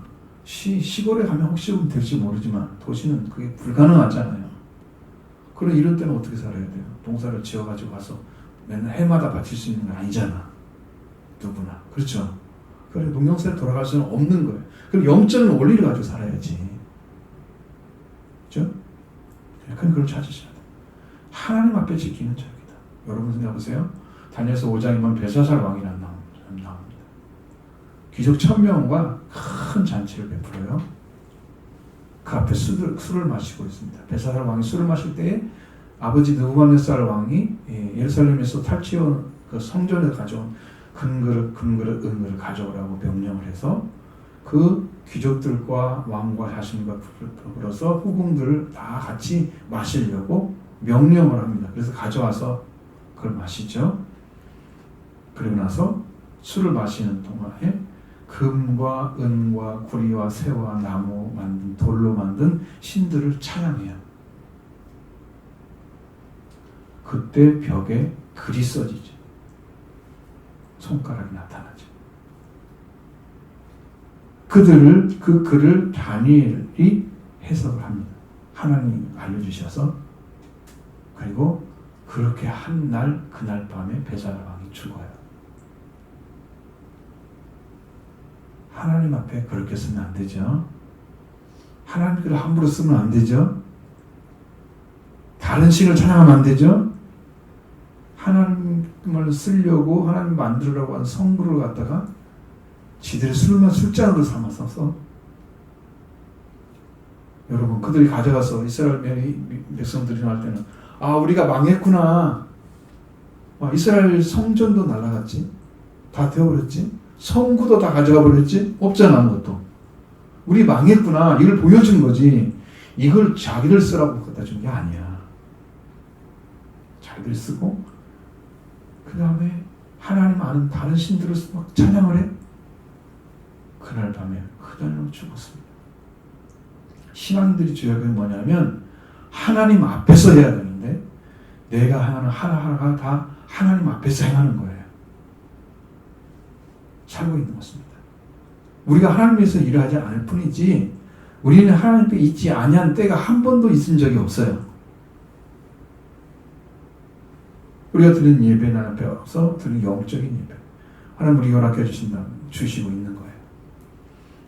시골에 가면 혹시 될지 모르지만 도시는 그게 불가능하잖아요. 그럼 이런 때는 어떻게 살아야 돼요? 농사를 지어가지고 가서 맨날 해마다 바칠 수 있는 건 아니잖아. 누구나. 그렇죠? 그래서 농경사회 돌아갈 수는 없는 거예요. 그럼 영적인 원리를 가지고 살아야지. 그렇죠? 약간 그걸 찾으셔야 돼요. 하나님 앞에 지키는 절기다. 여러분 생각해보세요. 다니엘서 5장이면 벨사살 왕이라는 나옵니다. 귀족 1000명과 큰 잔치를 베풀어요. 그 앞에 술을 마시고 있습니다. 벨사살 왕이 술을 마실 때에 아버지 느부갓네살 왕이 예루살렘에서 탈취한 그 성전에서 가져온 금그릇, 은그릇 가져오라고 명령을 해서 그 귀족들과 왕과 자신과 불러서 후궁들을 다 같이 마시려고 명령을 합니다. 그래서 가져와서 그 그걸 마시죠. 그리고 나서 술을 마시는 동안에 금과 은과 구리와 새와 나무 만든 돌로 만든 신들을 찬양해요. 그때 벽에 글이 써지죠. 손가락이 나타나죠. 그 글을 다니엘이 해석을 합니다. 하나님이 알려주셔서. 그리고 그렇게 한 날 그날 밤에 베사라 왕이 죽어요. 하나님 앞에 그렇게 쓰면 안 되죠. 하나님 글을 함부로 쓰면 안 되죠. 다른 신을 찬양하면 안 되죠. 하나님을 쓰려고 하나님 만들으라고 한 성구를 갖다가 지들의 술잔으로 삼아서 여러분 그들이 가져가서 이스라엘 백성들이 할 때는 우리가 망했구나. 이스라엘 성전도 날아갔지. 다 되어버렸지. 성구도 다 가져가 버렸지. 없잖아 아무것도. 우리 망했구나. 이걸 보여준 거지. 이걸 자기들 쓰라고 갖다 준 게 아니야. 자기들 쓰고 그 다음에 하나님 아는 다른 신들을 막 찬양을 해. 그날 밤에 그날로 죽었습니다. 신앙인들이 주역이 뭐냐면 하나님 앞에서 해야 되는데 내가 하는 하나하나가 다 하나님 앞에서 행하는 거예요. 살고 있는 것입니다. 우리가 하나님에서 일하지 않을 뿐이지 우리는 하나님 앞에 있지 아니한 때가 한 번도 있은 적이 없어요. 우리가 드리는 예배는 하나님 앞에서 드리는 영적인 예배. 하나님 우리 허락해 주시고 있는 거예요.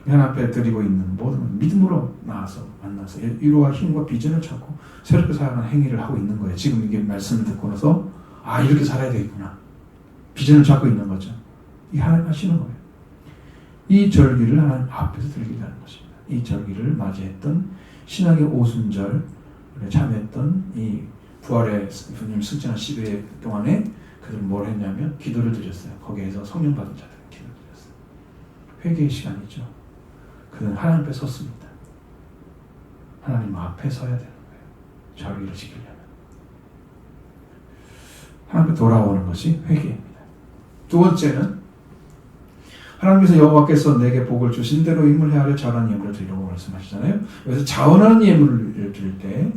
하나님 앞에 드리고 있는 모든 믿음으로 나와서 만나서 위로와 힘과 비전을 찾고 새롭게 살아가는 행위를 하고 있는 거예요. 지금 이게 말씀을 듣고 나서 이렇게 살아야 되겠구나. 비전을 찾고 있는 거죠. 이 하나님 하시는 거예요. 이 절기를 하나님 앞에서 드리겠다는 것입니다. 이 절기를 맞이했던 신앙의 오순절 참여했던 이 부활의 주님 승천한 12회 동안에 그들은 뭘 했냐면 기도를 드렸어요. 거기에서 성령 받은 자들은 기도를 드렸어요. 회개의 시간이죠. 그들은 하나님 앞에 섰습니다. 하나님 앞에 서야 되는 거예요. 절기를 지키려면. 하나님 앞에 돌아오는 것이 회개입니다. 두 번째는 하나님께서 여호와께서 내게 복을 주신 대로 임을 헤아려 자원하는 예물을 드리라고 말씀하시잖아요. 여기서 자원하는 예물을 드릴 때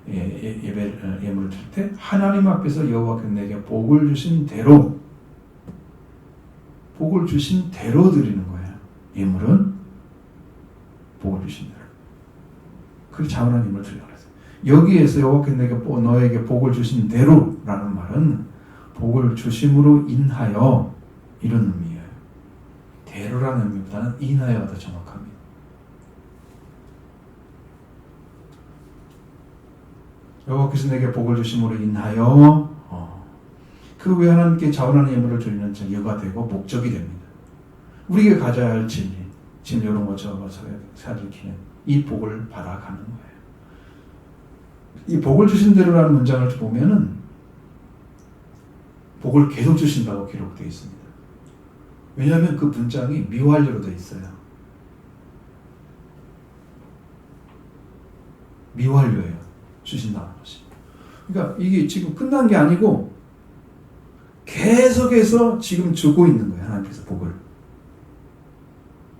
예물을 드릴 때 하나님 앞에서 여호와께서 내게 복을 주신 대로 드리는 거예요. 예물은 복을 주신 대로. 그 자원하는 예물을 드리라고 했어요. 여기에서 여호와께서 너에게 복을 주신 대로라는 말은 복을 주심으로 인하여 이런 의미예요. 대로라는 의미보다는 인하여가 더 정확합니다. 여호와께서 내게 복을 주심으로 인하여 그 외에 하나님께 자원하는 예물을 드리는 이유가 되고 목적이 됩니다. 우리에게 가져야 할 진리, 지금 이런 거 적어서 사들키는 이 복을 받아가는 거예요. 이 복을 주신 대로라는 문장을 보면은 복을 계속 주신다고 기록되어 있습니다. 왜냐하면 그 문장이 미완료로 되어 있어요. 미완료예요. 주신다는 것이. 그러니까 이게 지금 끝난 게 아니고 계속해서 지금 주고 있는 거예요. 하나님께서 복을.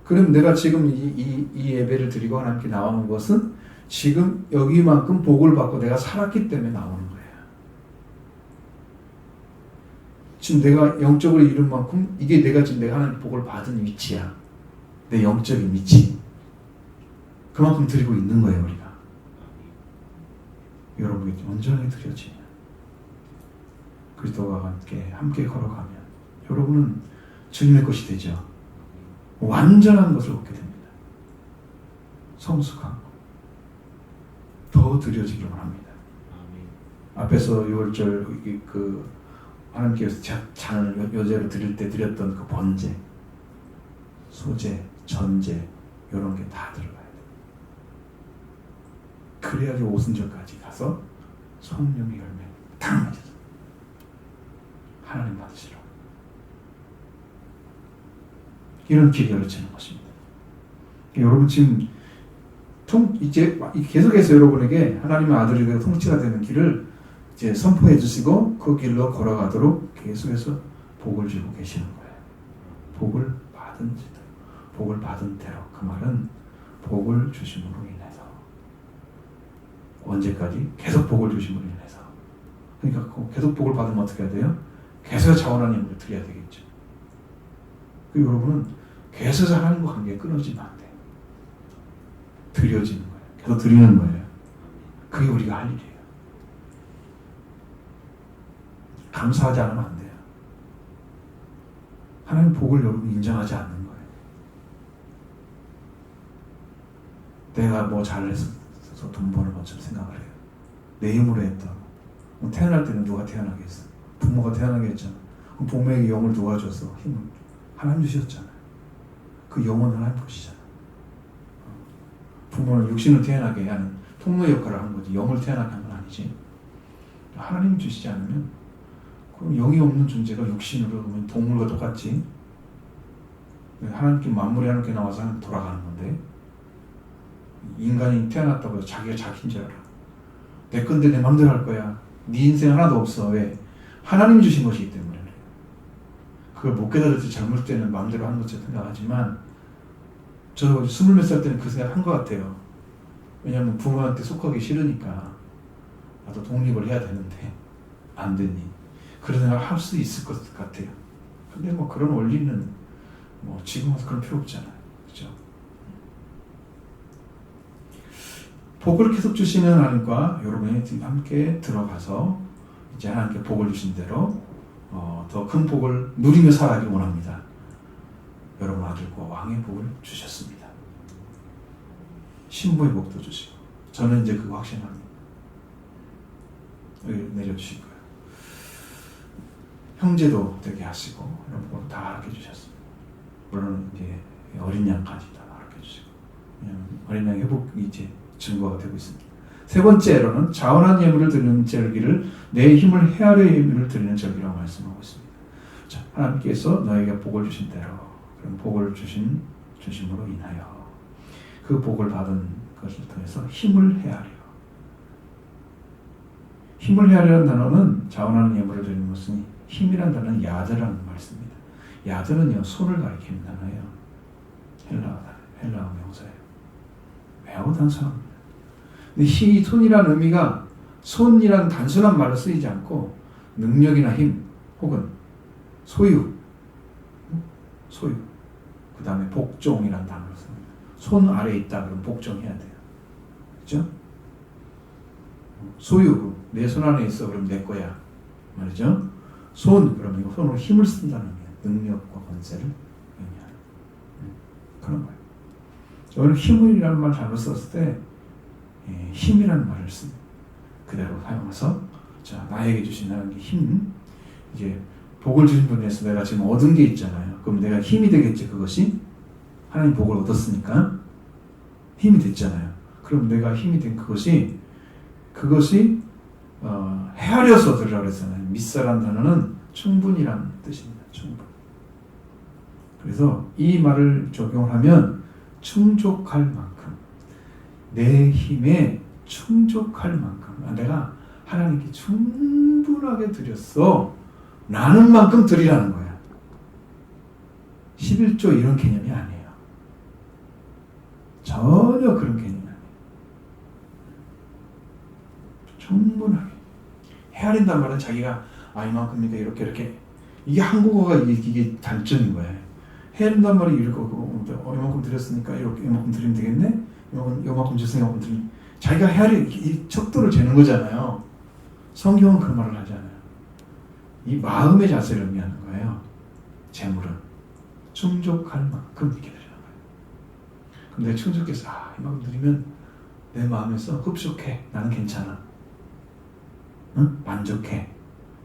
그럼 내가 지금 이 예배를 드리고 하나님께 나오는 것은 지금 여기만큼 복을 받고 내가 살았기 때문에 나오는 거예요. 지금 내가 영적으로 이룬 만큼 이게 내가 하나님 복을 받은 위치야. 내 영적인 위치. 그만큼 드리고 있는 거예요, 우리가. 여러분에게 온전하게 드려지면 그리스도와 함께 걸어가면 여러분은 주님의 것이 되죠. 완전한 것을 얻게 됩니다. 성숙한 더 드려지기를 원합니다. 앞에서 6월절 하나님께서 잔을 여제로 드릴 때 드렸던 그 번제, 소제, 전제 이런 게 다 들어가야 돼요. 그래야지 오순절까지 가서 성령의 열매 딱 맞아서 하나님 받으시라고. 이런 길이 열어지는 것입니다. 여러분 지금 이제 계속해서 여러분에게 하나님의 아들이 되어 통치가 되는 길을 이제 선포해 주시고 그 길로 걸어가도록 계속해서 복을 주고 계시는 거예요. 복을 받은 대로, 복을 받은 대로. 그 말은 복을 주심으로 인해서. 언제까지? 계속 복을 주심으로 인해서. 그러니까 계속 복을 받으면 어떻게 해야 돼요? 계속 자원하는 힘을 드려야 되겠죠. 그리고 여러분은 계속 하나님과 관계 끊어지면 안 돼요. 드려지는 거예요. 계속 드리는 거예요. 그게 우리가 할 일이에요. 감사하지 않으면 안 돼요. 하나님 복을 여러분 인정하지 않는 거예요. 내가 뭐 잘해서 돈 버는 것처럼 생각을 해요. 내 힘으로 했다고. 태어날 때는 누가 태어나겠어? 부모가 태어나게 했잖아. 그럼 부모에게 영을 누가 줘서 힘을 하나님 주셨잖아요. 그 영은 하나님 보시잖아. 부모는 육신을 태어나게 하는 통로 역할을 하는 거지. 영을 태어나게 한 건 아니지. 하나님 주시지 않으면 그럼 영이 없는 존재가 육신으로 보면 동물과 똑같지. 하나님께 만물이 하나님께 나와서 하나님 돌아가는 건데 인간이 태어났다고 해서 자기가 자기인 줄 알아. 내 건데 내 맘대로 할 거야. 네 인생 하나도 없어. 왜? 하나님 주신 것이기 때문에. 그걸 못 깨달을 때 젊을 때는 마음대로 하는 것처럼 생각하지만 저 20몇 살 때는 그 생각 한 것 같아요. 왜냐하면 부모한테 속하기 싫으니까 나도 독립을 해야 되는데 안 되니 그런 생각을 할 수 있을 것 같아요. 근데 뭐 그런 원리는 뭐 지금 와서 그런 필요 없잖아요. 그죠? 복을 계속 주시는 하나님과 여러분이 함께 들어가서 이제 하나님께 복을 주신 대로 더 큰 복을 누리며 살아가길 원합니다. 여러분 아들과 왕의 복을 주셨습니다. 신부의 복도 주시고 저는 이제 그거 확신합니다. 여기 내려주실 거예요. 형제도 되게 하시고 이런 복을 다 허락해 주셨습니다. 물론 이제 어린 양까지 다 허락해 주시고 왜냐하면 어린 양 회복이 이제 증거가 되고 있습니다. 세 번째로는 자원한 예물을 드리는 절기를 내 힘을 헤아려 예물을 드리는 절기라고 말씀하고 있습니다. 자, 하나님께서 너에게 복을 주신 대로 그런 복을 주심으로 인하여 그 복을 받은 것을 통해서 힘을 헤아려. 힘을 헤아려는 단어는 자원하는 예물을 드리는 것은 힘이라는 단어는 야드라는 말씀입니다. 야드는요 손을 가리키는 단어예요. 헬라어 명사예요. 매우 단순합니다. 근데 이 손이라는 의미가 손이라는 단순한 말로 쓰이지 않고 능력이나 힘 혹은 소유 그 다음에 복종이라는 단어를 씁니다. 손 아래에 있다 그러면 복종해야 돼요. 그렇죠? 소유 내 손 안에 있어 그럼 내 거야 말이죠. 손 그러면 손으로 힘을 쓴다는 의미예요. 능력과 권세를 의미하는 그런 거예요. 저는 힘이라는 말 잘못 썼을 때 힘이라는 말을 씁니다. 그대로 사용해서 자 나에게 주신 하나님의 힘 이제 복을 주신 분에서 내가 지금 얻은 게 있잖아요. 그럼 내가 힘이 되겠지. 그것이 하나님 복을 얻었으니까 힘이 됐잖아요. 그럼 내가 힘이 된 그것이 헤아려서 들으라고 했잖아요. 미사라는 단어는 충분이라는 뜻입니다. 충분. 그래서 이 말을 적용하면 충족할 만큼 내 힘에 충족할 만큼 내가 하나님께 충분하게 드렸어. 나는 만큼 드리라는 거야. 11조 이런 개념이 아니에요. 전혀 그런 개념이 아니에요. 충분하게. 헤아린단 말은 자기가 이만큼이니까 이렇게 이게 한국어가 이게 단점인 거예요. 헤아린단 말이 이럴 거고 이만큼 드렸으니까 이만큼 드리면 되겠네. 요만큼 줬으니까 이만큼 드리면 자기가 이 척도를 재는 거잖아요. 성경은 그런 말을 하지 않아요. 이 마음의 자세를 의미하는 거예요. 재물은 충족할 만큼 이렇게 되는 거예요. 그럼 내가 충족해서 이만큼 드리면 내 마음에서 흡족해. 나는 괜찮아. 응? 만족해.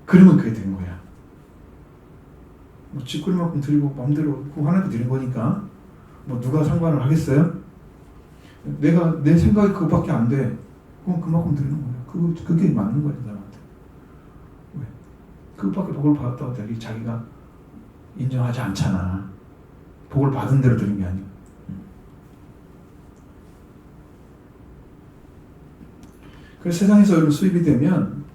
그러면 그게 된 거야. 뭐 쥐꼬리만큼 드리고 마음대로 하나님께 드린 거니까 뭐 누가 상관을 하겠어요? 내가 내 생각이 그거밖에 안 돼. 그럼 그만큼 드리는 거야. 그게 맞는 거야, 그 사람한테. 왜? 그것밖에 복을 받았다고 자기가 인정하지 않잖아. 복을 받은 대로 드린 게 아니고. 그래서 세상에서 이런 수입이 되면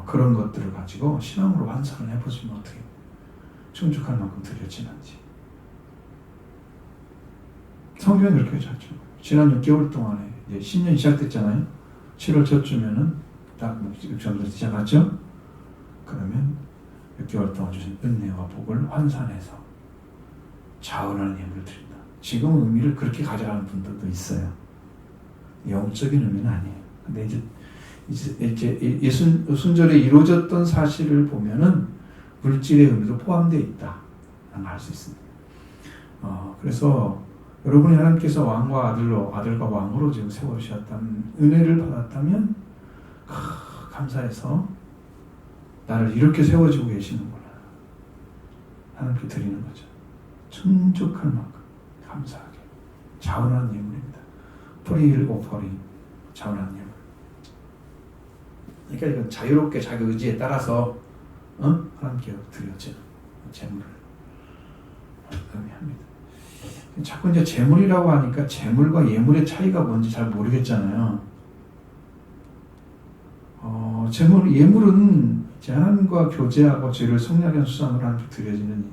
그런 것들을 가지고 신앙으로 완성을 해보시면 어떻게 충족할 만큼 드려지는지. 성경이 그렇게 하죠. 지난 6개월 동안에 이제 신년이 시작됐잖아요. 7월 초쯤에는 딱 6월부터 시작하죠. 그러면 6개월 동안 주신 은혜와 복을 환산해서 자원하는 예물을 드린다. 지금 의미를 그렇게 가져가는 분들도 있어요. 영적인 의미는 아니에요. 근데 이제 순절에 이루어졌던 사실을 보면은 물질의 의미도 포함되어 있다. 알 수 있습니다. 그래서 여러분이 하나님께서 왕과 아들로, 아들과 왕으로 지금 세워주셨다는 은혜를 받았다면 감사해서 나를 이렇게 세워주고 계시는구나. 하나님께 드리는 거죠. 충족할 만큼 감사하게 자원하는 예물입니다. 프리 오퍼링, 자원하는 예물. 그러니까 이건 자유롭게 자기 의지에 따라서 하나님께 드려지는 재물을 의미합니다. 자꾸 이제 재물이라고 하니까 재물과 예물의 차이가 뭔지 잘 모르겠잖아요. 예물은 하나님과 교제하고 죄를 속량한 수단으로 하나님께 드려지는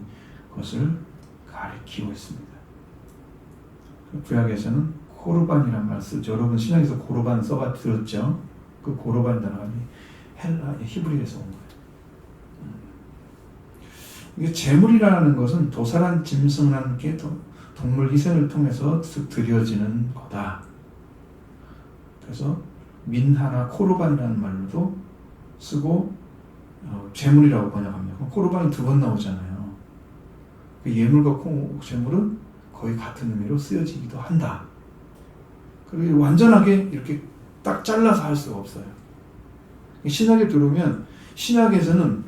것을 가리키고 있습니다. 구약에서는 코르반이란 말 쓰죠. 여러분 신약에서 고르반 써가 들었죠. 그 고르반 단어가 헬라 히브리에서 온 거예요. 이게 재물이라는 것은 도살한 짐승과 함께 동물 희생을 통해서 드려지는 거다. 그래서 민하나 코르반이라는 말로도 쓰고 재물이라고 번역합니다. 코르반이 2번 나오잖아요. 예물과 재물은 거의 같은 의미로 쓰여지기도 한다. 그리고 완전하게 이렇게 딱 잘라서 할 수가 없어요. 신학에 들어오면 신학에서는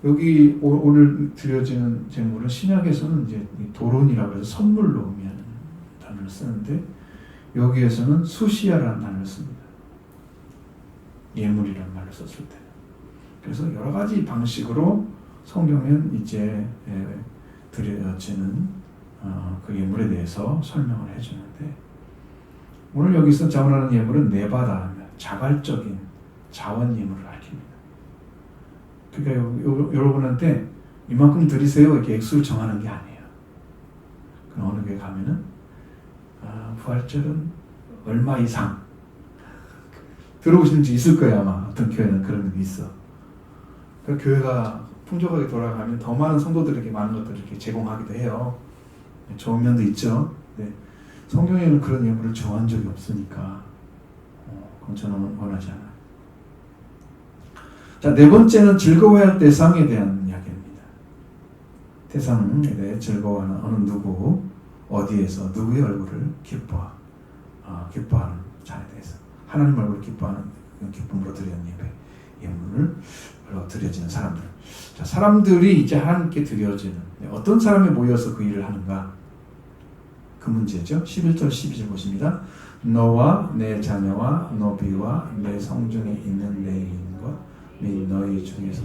여기 오늘 드려지는 재물은 신약에서는 이제 도론이라고 해서 선물로 의미하는 단어를 쓰는데 여기에서는 수시아라는 단어를 씁니다. 예물이라는 말을 썼을 때. 그래서 여러 가지 방식으로 성경은 이제 드려지는 그 예물에 대해서 설명을 해주는데 오늘 여기서 자원하는 예물은 네바다, 자발적인 자원 예물을 가리킵니다. 그러니까 여러분한테 이만큼 드리세요 이렇게 액수를 정하는 게 아니에요. 그럼 어느 교회 가면은 부활절은 얼마 이상 들어보신 적 있을 거예요. 아마 어떤 교회는 그런 게 있어. 그 교회가 풍족하게 돌아가면 더 많은 성도들에게 많은 것들을 이렇게 제공하기도 해요. 좋은 면도 있죠. 네. 성경에는 그런 예물을 정한 적이 없으니까 그건 저는 원하지 않아요. 자, 네 번째는 즐거워할 대상에 대한 이야기입니다. 대상에 대해 즐거워하는 어느 누구, 어디에서 누구의 얼굴을 기뻐하는 자에 대해서 하나님 얼굴을 기뻐하는 기쁨으로 드리는 예물을 드려지는 사람들. 자, 사람들이 이제 하나님께 드려지는 어떤 사람이 모여서 그 일을 하는가? 그 문제죠. 11절 12절 보십니다. 너와 내 자녀와 노비와 내 성중에 있는 내 인과 및 너희 중에서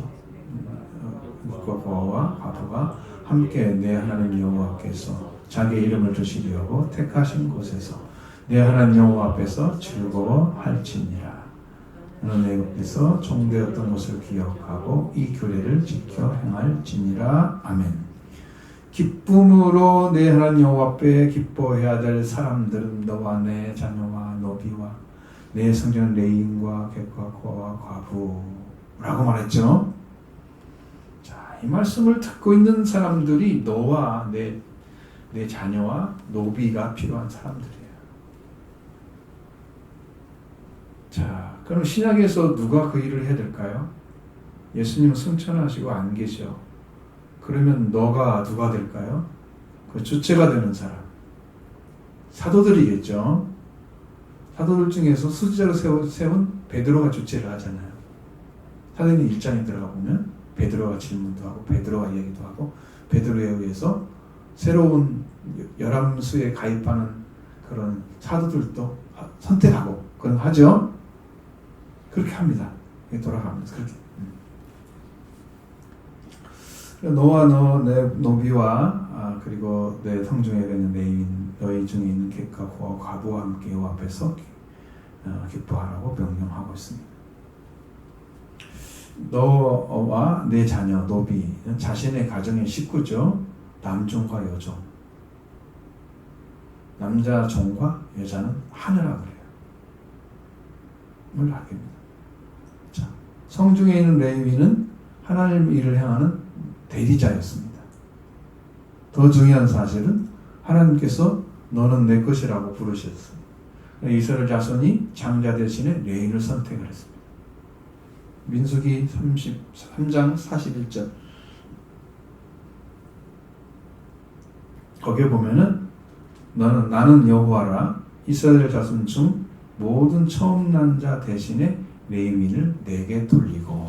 고아와 과부가 함께 내 하나님 여호와께서 자기 이름을 두시려고 택하신 곳에서 내 하나님 여호와 앞에서 즐거워할지니라. 너는 애굽에서 종되었던 것을 기억하고 이 규례를 지켜 행할지니라. 아멘. 기쁨으로 내 하나님 여호와 앞에 기뻐해야 될 사람들은 너와 내 자녀와 노비와 내 성전 레인과 객과 고아와 과부라고 말했죠. 자, 이 말씀을 듣고 있는 사람들이 너와 내 자녀와 노비가 필요한 사람들이에요. 자, 그럼 신약에서 누가 그 일을 해야 될까요? 예수님은 승천하시고 안 계셔. 그러면 너가 누가 될까요? 그 주체가 되는 사람. 사도들이겠죠. 사도들 중에서 수지자로 세운 베드로가 주체를 하잖아요. 사도행 1장에 들어가 보면 베드로가 질문도 하고 베드로가 이야기도 하고 베드로에 의해서 새로운 열람수에 가입하는 그런 사도들도 선택하고 그런 하죠. 그렇게 합니다. 돌아가면서 그렇게. 너와 내 노비와 그리고 내 성중에 있는 내인 너희 중에 있는 객과 고아 과부와 함께 여호와 앞에서 기뻐하라고 명령하고 있습니다. 너와 내 자녀 노비는 자신의 가정의 식구죠. 남종과 여종, 남자 종과 여자는 하느라 그래요. 뭘 하겠습니다. 자, 성중에 있는 레위는 하나님 일을 행하는 대리자였습니다. 더 중요한 사실은 하나님께서 너는 내 것이라고 부르셨어요. 이스라엘 자손이 장자 대신에 레위를 선택을 했습니다. 민수기 33장 41절 거기에 보면은 나는 여호와라 이스라엘 자손 중 모든 처음 난 자 대신에 레위인을 내게 돌리고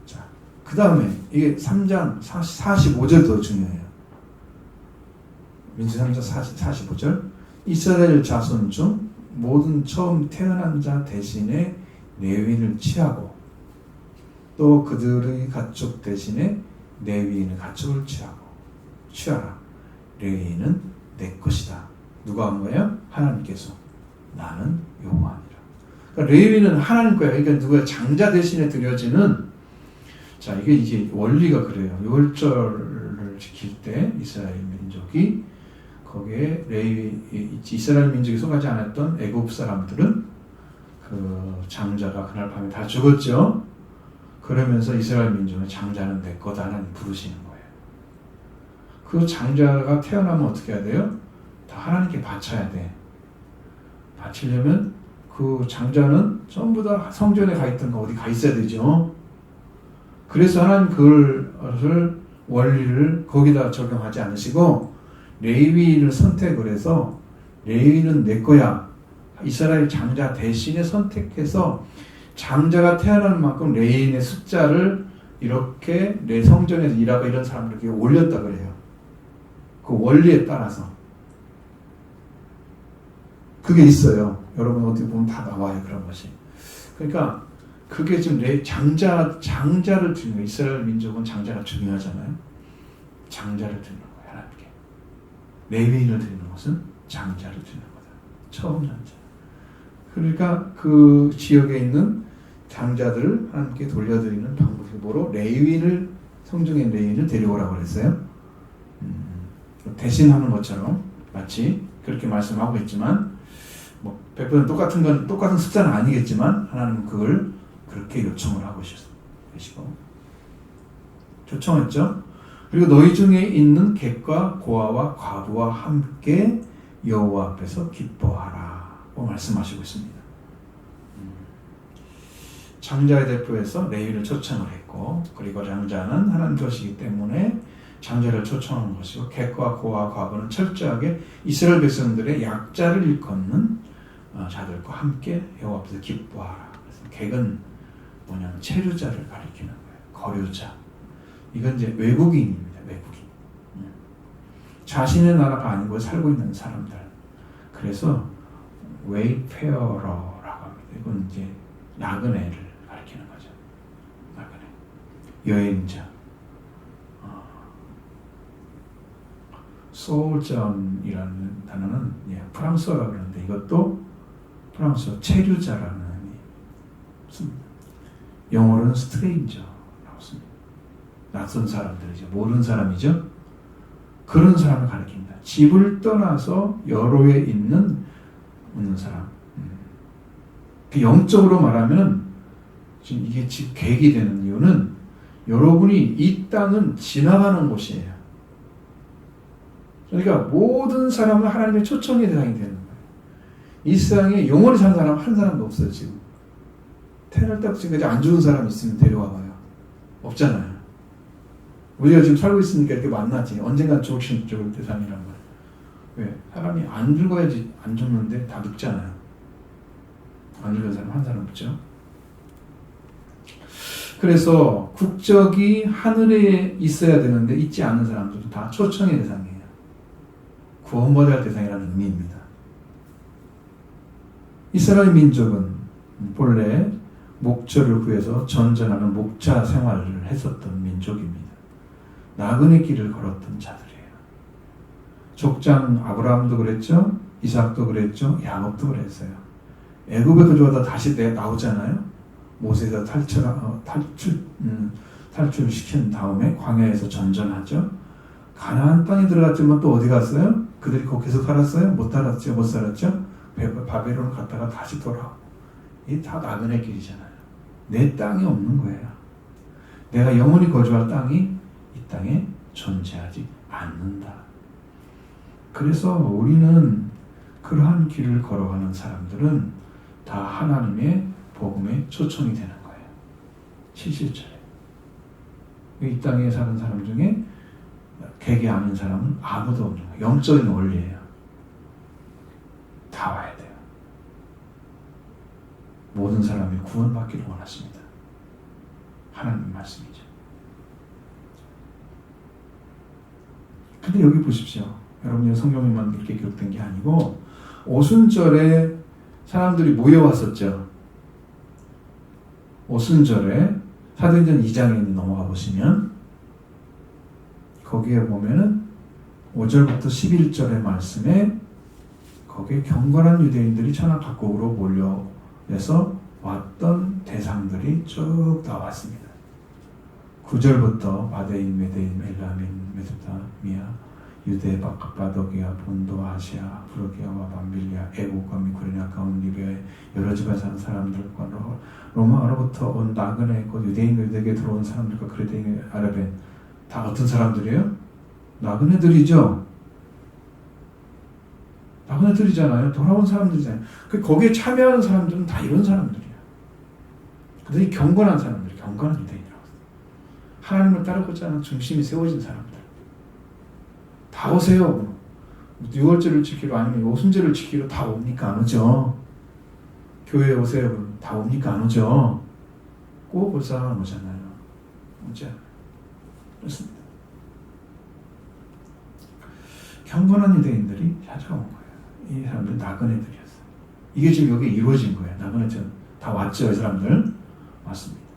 자, 그 다음에 이게 3장 45절 더 중요해요. 민수기 3장 45절 이스라엘 자손 중 모든 처음 태어난 자 대신에 레위인을 취하고 또 그들의 가축 대신에 레위인의 가축을 취하라. 레위인은 내 것이다. 누가 한 거예요? 하나님께서. 나는 여호와니라. 그러니까 레위인은 하나님 거야. 그러니까 누가 장자 대신에 드려지는 자 이게 이제 원리가 그래요. 유월절을 지킬 때 이스라엘 민족이 거기에 이스라엘 민족이 속하지 않았던 애굽 사람들은 그 장자가 그날 밤에 다 죽었죠. 그러면서 이스라엘 민족은 장자는 내 거다 하나님 부르시는 거예요. 그 장자가 태어나면 어떻게 해야 돼요? 다 하나님께 바쳐야 돼. 바치려면 그 장자는 전부 다 성전에 가 있던 거 어디 가 있어야 되죠. 그래서 하나님 그것을 원리를 거기다 적용하지 않으시고 레위인을 선택을 해서 레위인은 내 거야. 이스라엘 장자 대신에 선택해서 장자가 태어나는 만큼 레위인의 숫자를 이렇게 내 성전에서 일하고 이런 사람들에게 올렸다 그래요. 그 원리에 따라서 그게 있어요. 여러분 어디 보면 다 나와요. 그런 것이. 그러니까 그게 지금 장자를 드리는 거예요. 이스라엘 민족은 장자가 중요하잖아요. 장자를 드리는 거예요. 하나님께. 레위인을 드리는 것은 장자를 드리는 거다. 처음 장자. 그러니까 그 지역에 있는 장자들을 하나님께 돌려드리는 방법으로 레위인을 성중의 레위인을 데려오라고 그랬어요. 대신하는 것처럼 마치 그렇게 말씀하고 있지만 뭐 100% 똑같은 숫자는 아니겠지만 하나님은 그걸 그렇게 요청을 하고 계시고 초청했죠. 그리고 너희 중에 있는 객과 고아와 과부와 함께 여호와 앞에서 기뻐하라고 말씀하시고 있습니다. 장자의 대표에서 레위를 초청을 했고 그리고 장자는 하나님 것이기 때문에 장자를 초청하는 것이고 객과 고아 과부는 철저하게 이스라엘 백성들의 약자를 일컫는 자들과 함께 여호와 앞에서 기뻐하라. 그래서 객은 뭐냐면 체류자를 가리키는 거예요. 거류자. 이건 이제 외국인입니다. 외국인. 자신의 나라가 아닌 곳에 살고 있는 사람들. 그래서 웨이페어러라고 합니다. 이건 이제 나그네를 가리키는 거죠. 나그네. 여행자. 소울전이라는 단어는 프랑스어라고 그러는데 이것도 프랑스어 체류자라는 의미 씁니다. 영어로는 스트레인저라고 씁니다. 낯선 사람들이죠. 모르는 사람이죠. 그런 사람을 가리킵니다. 집을 떠나서 여로에 있는 사람. 영적으로 말하면 지금 이게 집 계획이 되는 이유는 여러분이 이 땅은 지나가는 곳이에요. 그러니까 모든 사람은 하나님의 초청의 대상이 되는 거예요. 이 세상에 영원히 사는 사람 한 사람도 없어요. 지금 태어날 때부터 지금까지 안 죽은 사람 있으면 데려와 봐요. 없잖아요. 우리가 지금 살고 있으니까 이렇게 만나지. 언젠간 죽을 대상이란 말이에요. 왜? 사람이 안 죽어야지 안 죽는데 다 늙잖아요. 안 죽은 사람 한 사람 없죠. 그래서 국적이 하늘에 있어야 되는데 있지 않은 사람들도 다 초청의 대상이에요. 구원받아야 할 대상이라는 의미입니다. 이스라엘 민족은 본래 목초를 구해서 전전하는 목자 생활을 했었던 민족입니다. 나그네 길을 걸었던 자들이에요. 족장 아브라함도 그랬죠. 이삭도 그랬죠. 야곱도 그랬어요. 애굽에 들어가다 다시 나오잖아요. 모세가 탈출을 시킨 다음에 광야에서 전전하죠. 가나안 땅에 들어갔지만 또 어디 갔어요? 그들이 거기서 살았어요? 못 살았죠? 못 살았죠? 바벨론 갔다가 다시 돌아오고. 이게 다 나그네 길이잖아요. 내 땅이 없는 거예요. 내가 영원히 거주할 땅이 이 땅에 존재하지 않는다. 그래서 우리는 그러한 길을 걸어가는 사람들은 다 하나님의 복음에 초청이 되는 거예요. 실질적으로. 이 땅에 사는 사람 중에 개개 아는 사람은 아무도 없는 거예요. 영적인 원리예요. 다 와야 돼요. 모든 사람이 구원받기를 원하십니다. 하나님 말씀이죠. 근데 여기 보십시오. 여러분이 성경에만 이렇게 기록된 게 아니고 오순절에 사람들이 모여왔었죠. 오순절에 사도행전 2장에 넘어가 보시면 거기에 보면은 5절부터 11절의 말씀에 거기에 경건한 유대인들이 천하 각국으로 몰려서 왔던 대상들이 쭉 나왔습니다. 9절부터 바데인, 메데인, 엘라민, 메소포타미아, 유대, 바도기아, 본도, 아시아, 프로기아와 밤빌리아, 애국과 미쿠리나 가운 리비아의 여러 집에 사는 사람들과 로마로부터 온 나그네 곧 유대인들에게 들어온 사람들과 그레데인, 아랍인 다 어떤 사람들이에요? 나그네들이죠. 나그네들이잖아요. 돌아온 사람들이잖아요. 거기에 참여하는 사람들은 다 이런 사람들이에요. 그들이 경건한 사람들, 경건한 유대인이라고. 하나님을 따르고자 하는 중심이 세워진 사람들. 다 오세요. 6월절을 지키러 아니면 오순절을 지키러 다 옵니까? 안 오죠. 교회에 오세요. 다 옵니까? 안 오죠. 꼭 올 사람은 오잖아요. 오지 않아요. 그렇습니다. 경건한 유대인들이 찾아온 거예요. 이 사람들은 나그네들이었어요. 이게 지금 여기 이루어진 거예요. 나그네들 다 왔죠. 이 사람들 왔습니다.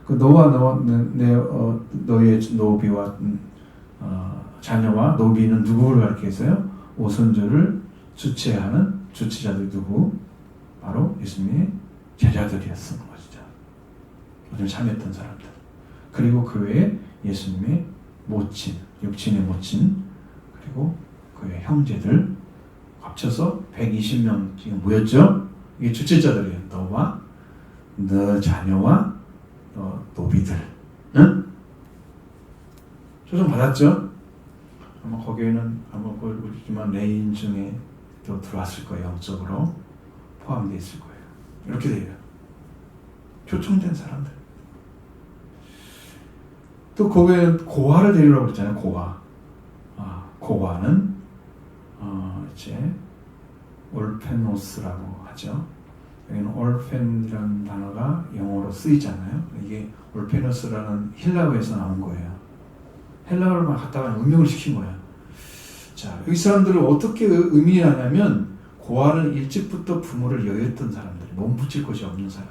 그 너와 너의 노비와 자녀와 노비는 누구를 가리켜서요? 오순절을 주최하는 주최자들이 누구? 바로 예수님의 제자들이었던 것이죠. 오늘 참여했던 사람들. 그리고 그 외에 예수님의 모친, 육친의 모친, 그리고 그의 형제들 합쳐서 120명 지금 모였죠? 이게 주최자들이에요. 너와 너 자녀와 너 노비들. 응? 초청 받았죠? 아마 거기에는 아마 모르지만 레인 중에 또 들어왔을 거예요. 영적으로 포함되어 있을 거예요. 이렇게 돼요. 초청된 사람들. 또 거기에 고아를 데리라고 그랬잖아요. 고아. 고아는 이제 올페노스라고 하죠. 여기는 올펜이라는 단어가 영어로 쓰이잖아요. 이게 올페노스라는 헬라어에서 나온 거예요. 헬라어를 갖다가 응용을 시킨 거예요. 자, 여기 사람들을 어떻게 의미하냐면 고아는 일찍부터 부모를 여였던 사람들, 몸 붙일 곳이 없는 사람,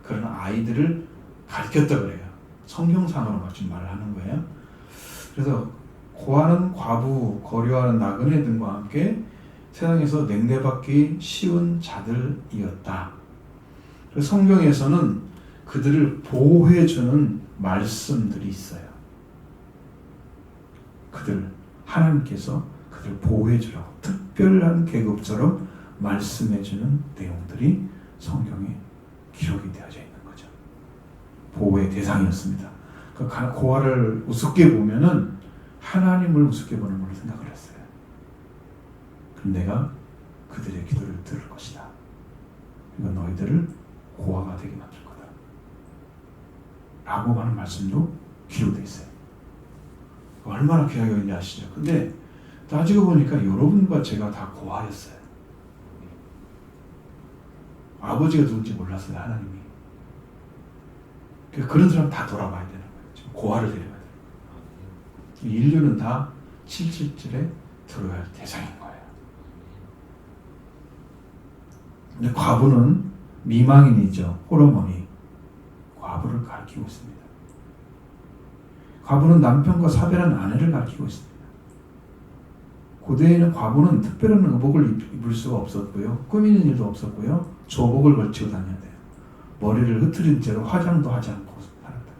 그런 아이들을 가르쳤다 그래요. 성경상으로 지금 말을 하는 거예요. 그래서 고아는 과부, 거류하는 나그네 등과 함께 세상에서 냉대받기 쉬운 자들이었다. 그래서 성경에서는 그들을 보호해주는 말씀들이 있어요. 하나님께서 그들을 보호해주라고 특별한 계급처럼 말씀해주는 내용들이 성경에 기록이 되어져 있는 거죠. 보호의 대상이었습니다. 그 고아를 우습게 보면은 하나님을 우습게 보는 걸로 생각을 했어요. 그럼 내가 그들의 기도를 들을 것이다. 그리고 너희들을 고아가 되게 만들 거다. 라고 하는 말씀도 기록되어 있어요. 얼마나 귀하게 있는지 아시죠? 근데 따지고 보니까 여러분과 제가 다 고아였어요. 아버지가 누군지 몰랐어요. 하나님이. 그런 사람 다 돌아봐야 되는 거예요. 지금 고아를 데려가야 돼요. 인류는 다 777에 들어야 할 대상인 거예요. 근데 과부는 미망인이죠. 호르몬이 과부를 가리키고 있습니다. 과부는 남편과 사별한 아내를 가리키고 있습니다. 고대에는 과부는 특별한 의복을 입을 수가 없었고요. 꾸미는 일도 없었고요. 조복을 걸치고 다녀야 돼요. 머리를 흐트린 채로 화장도 하지 않고 살았다.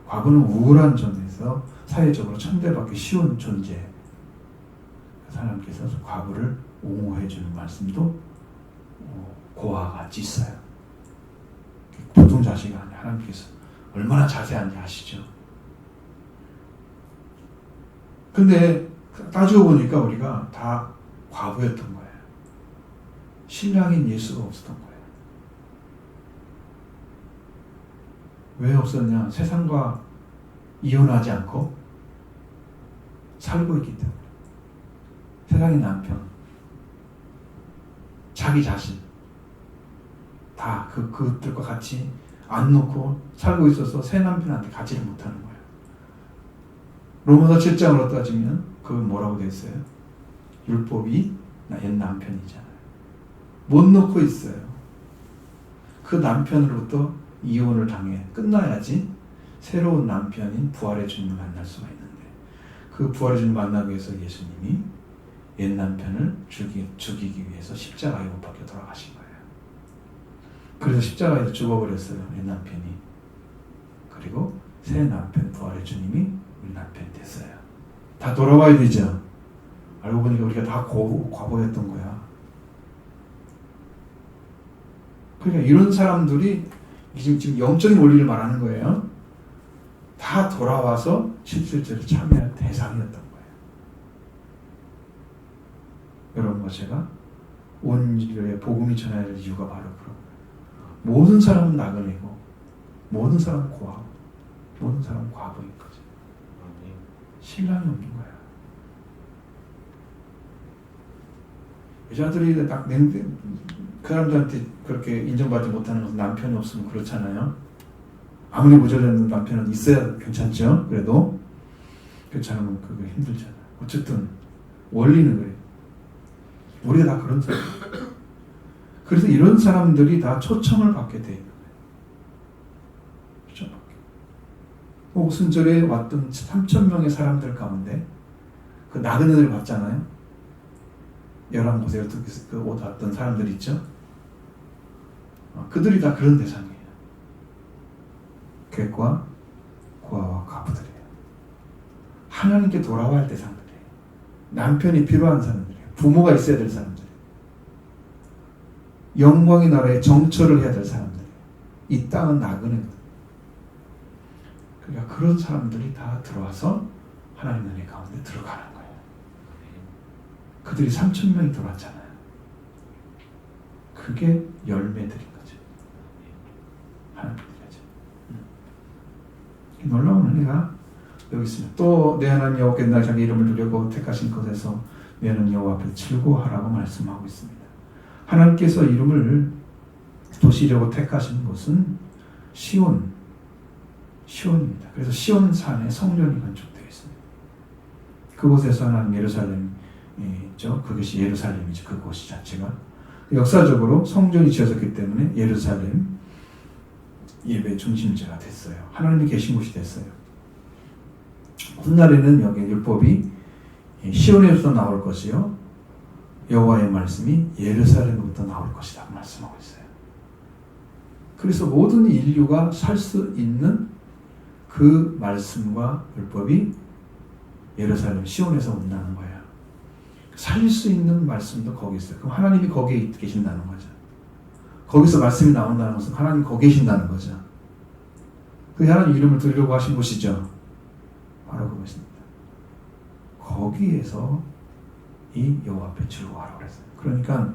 과부는 우울한 점에서 사회적으로 천대받기 쉬운 존재. 하나님께서 과부를 옹호해 주는 말씀도 고아와 같이 있어요. 보통 자식이 아니에요. 하나님께서 얼마나 자세한지 아시죠? 근데 따지고 보니까 우리가 다 과부였던 거예요. 신랑인 예수가 없었던 거예요. 왜 없었냐? 세상과 이혼하지 않고 살고 있기 때문에. 세상의 남편, 자기 자신 다 그것들과 같이 안 놓고 살고 있어서 새 남편한테 가지를 못하는 거예요. 로마서 7장으로 따지면 그건 뭐라고 되어 있어요? 율법이 옛 남편이잖아요. 못 놓고 있어요. 그 남편으로부터 이혼을 당해 끝나야지 새로운 남편인 부활의 주님을 만날 수가 있는데, 그 부활의 주님을 만나기 위해서 예수님이 옛 남편을 죽이기 위해서 십자가에 못 박혀 돌아가신 거예요. 그래서 십자가에서 죽어버렸어요, 옛 남편이. 그리고 새 남편 부활의 주님이 우리 남편이 됐어요. 다 돌아와야 되죠. 알고 보니까 우리가 다 과거였던 거야. 그러니까 이런 사람들이 지금 영적인 원리를 말하는 거예요. 다 돌아와서 실질적으로 참여할 대상이었던 거예요. 여러분과 제가 온 인류에 복음이 전해야 될 이유가 바로 그런 거예요. 모든 사람은 나그네고, 모든 사람은 고아고, 모든 사람은 과부인 거지. 신랑이 없는 거야. 여자들이 딱 그 사람들한테 그렇게 인정받지 못하는 것은 남편이 없으면 그렇잖아요. 아무리 모자라는 남편은 있어야 괜찮죠. 그래도 그렇지 않으면 그거 힘들잖아요. 어쨌든 원리는 그래요. 우리가 다 그런 사람. 그래서 이런 사람들이 다 초청을 받게 돼 있는 거예요. 초청받게. 오순절에 왔던 3,000명의 사람들 가운데 그 나그네들 봤잖아요. 11곳에 그 왔던 사람들 있죠. 그들이 다 그런 대상이에요. 객과 고아와 과부들이에요. 하나님께 돌아와야 할 대상들이에요. 남편이 필요한 사람들이에요. 부모가 있어야 될 사람들이에요. 영광의 나라에 정처를 해야 될 사람들이에요. 이 땅은 나그네거든요. 그러니까 그런 사람들이 다 들어와서 하나님 은혜 가운데 들어가는 거예요. 그들이 3,000명이 들어왔잖아요. 그게 열매들인 거죠. 하나님들이죠. 놀라운 은혜가 여기 있습니다. 또 내 하나님 여호와께 날 자기 이름을 두려고 택하신 것에서 내 하나님 여호와 앞에 즐거워하라고 말씀하고 있습니다. 하나님께서 이름을 두시려고 택하신 곳은 시온입니다. 그래서 시온산에 성전이 건축되어 있습니다. 그곳에서 하나님 예루살렘이죠. 그것이 예루살렘이죠. 그곳이 자체가 역사적으로 성전이 지어졌기 때문에 예루살렘 예배 중심지가 됐어요. 하나님이 계신 곳이 됐어요. 훗날에는 여기 율법이 시온에서 나올 것이요, 여호와의 말씀이 예루살렘부터 나올 것이다 말씀하고 있어요. 그래서 모든 인류가 살 수 있는 그 말씀과 율법이 예루살렘 시온에서 온다는 거예요. 살릴 수 있는 말씀도 거기 있어요. 그럼 하나님이 거기에 계신다는 거죠. 거기서 말씀이 나온다는 것은 하나님 거기 계신다는 거죠. 그 하나님 이름을 들으려고 하신 곳이죠. 바로 그것입니다. 거기에서 이 여호와 앞에 즐거워하라고 그랬어요. 그러니까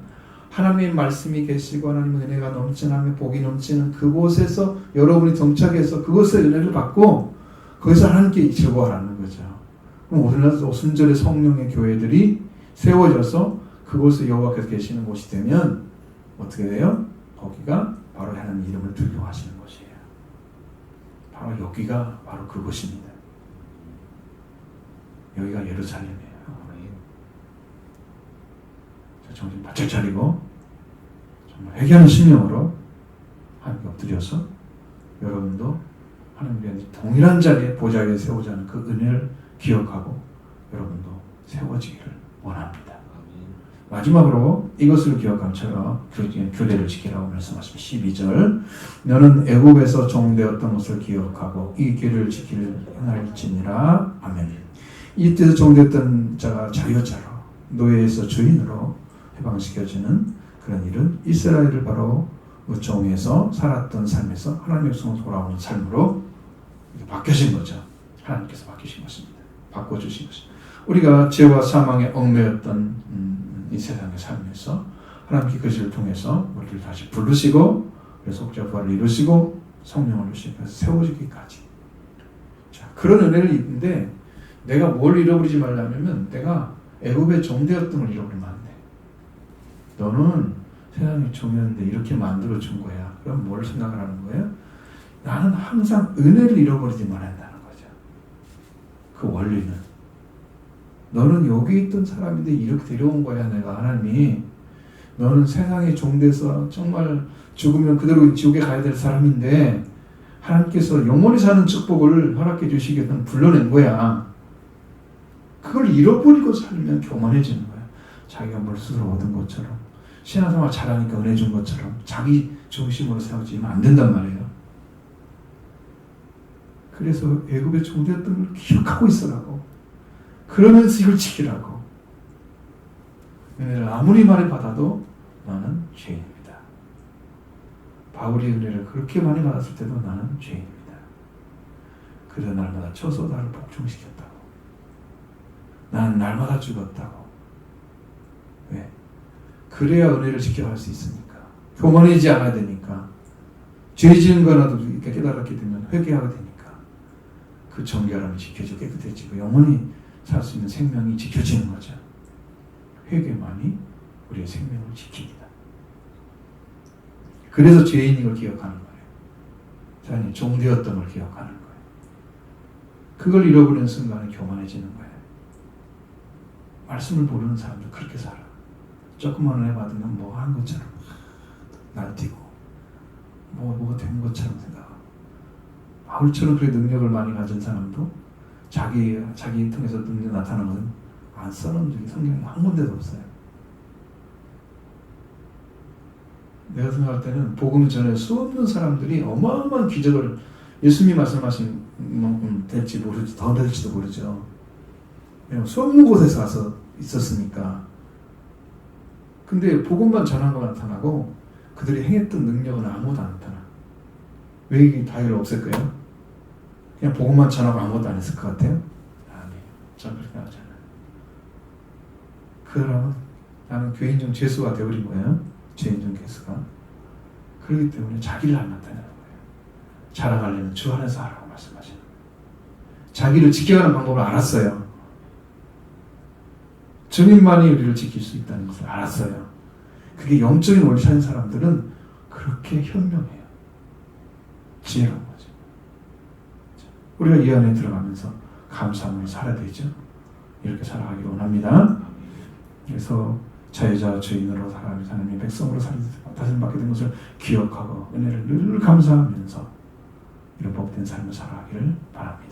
하나님의 말씀이 계시고 하나님의 은혜가 넘치는, 하나님의 복이 넘치는 그곳에서 여러분이 정착해서 그곳의 은혜를 받고 거기서 하나님께 즐거워하라는 거죠. 그럼 오늘날 오순절의 성령의 교회들이 세워져서 그곳에 여호와께서 계시는 곳이 되면 어떻게 돼요? 거기가 바로 하나님 이름을 들려고 하시는 곳이에요. 바로 여기가 바로 그곳입니다. 여기가 예루살렘이에요. 정신 바짝 차리고 정말 회개하는 심령으로 하나님께 엎드려서 여러분도 하나님께 동일한 자리에 보좌에 세우자는 그 은혜를 기억하고 여러분도 세워지기를 원합니다. 마지막으로 이것을 기억함처럼 규례를 지키라고 말씀하십니다. 12절 너는 애굽에서 종되었던 것을 기억하고 이 규례를 지키려 행할지니라. 아멘. 이때서 종되었던 자가 자유자로 노예에서 주인으로 해방시켜주는 그런 일은 이스라엘을 바로 종에서 살았던 삶에서 하나님의 백성으로 돌아오는 삶으로 바뀌어진 거죠. 하나님께서 바뀌신 것입니다. 바꿔주신 것입니다. 우리가 죄와 사망에 얽매였던 이 세상의 삶에서 하나님께 그것을 통해서 우리를 다시 부르시고 그래서 속죄 부활을 이루시고 성령을 주시고 세워주기까지. 자, 그런 은혜를 입는데 내가 뭘 잃어버리지 말라면 내가 애굽의 종되었던 걸 잃어버리면 안 돼. 너는 세상의 종이었는데 이렇게 만들어준 거야. 그럼 뭘 생각을 하는 거예요? 나는 항상 은혜를 잃어버리지 말아야 한다는 거죠. 그 원리는. 너는 여기 있던 사람인데 이렇게 데려온 거야. 내가 하나님이. 너는 세상의 종돼서 정말 죽으면 그대로 지옥에 가야 될 사람인데 하나님께서 영원히 사는 축복을 허락해 주시기 위해서 불러낸 거야. 그걸 잃어버리고 살면 교만해지는 거야. 자기가 뭘 스스로 얻은 것처럼 신앙생활 잘하니까 은혜 준 것처럼 자기 중심으로 세워지면 안 된단 말이에요. 그래서 애굽의 종되었던 걸 기억하고 있으라고. 그러면서 이걸 지키라고. 은혜를 아무리 많이 받아도 나는 죄인입니다. 바울이 은혜를 그렇게 많이 받았을 때도 나는 죄인입니다. 그래서 날마다 쳐서 나를 복종시켰다고. 나는 날마다 죽었다고. 왜? 그래야 은혜를 지켜갈 수 있으니까. 교만해지지 않아야 되니까. 죄 지은 거라도 이렇게 깨달았게 되면 회개하게 되니까. 그 정결함이 지켜지고 깨끗해지고 영원히 살 수 있는 생명이 지켜지는 거죠. 회개만이 우리의 생명을 지킵니다. 그래서 죄인인 걸 기억하는 거예요. 자신이 종되었던 걸 기억하는 거예요. 그걸 잃어버리는 순간에 교만해지는 거예요. 말씀을 모르는 사람도 그렇게 살아. 조금만 은혜 받으면 뭐 한 것처럼 날뛰고 뭐가 된 것처럼 생각하고. 바울처럼 그래 능력을 많이 가진 사람도 자기 통해서 능력 나타나는 것은 안 써놓은 적이 성경에 한 군데도 없어요. 내가 생각할 때는 복음 전에 수없는 사람들이 어마어마한 기적을 예수님이 말씀하신 만큼 될지 모르지, 더 될지도 모르죠. 수없는 곳에서 가서 있었으니까. 근데 복음만 전한 거 나타나고 그들이 행했던 능력은 아무것도 안 나타나. 왜 이게 다이를 없앨까요? 그냥 복음만 전하고 아무것도 안 했을 것 같아요? 아니에요. 저는 그렇게 생각하잖아요. 그러면 나는 교인 중 죄수가 되어버린 거예요. 죄인 중 죄수가. 그렇기 때문에 자기를 안 나타내는 거예요. 자라가려면 주 안에서 하라고 말씀하시는 거예요. 자기를 지켜가는 방법을 알았어요. 주님만이 우리를 지킬 수 있다는 것을 알았어요. 그게 영적인 원리 찾는 사람들은 그렇게 현명해요. 지혜로운 거죠. 우리가 이 안에 들어가면서 감사함으로 살아야 되죠. 이렇게 살아가기를 원합니다. 그래서 자유자 주인으로 살아가면서 하나님의 백성으로 다스림 받게 된 것을 기억하고 은혜를 늘 감사하면서 이런 복된 삶을 살아가기를 바랍니다.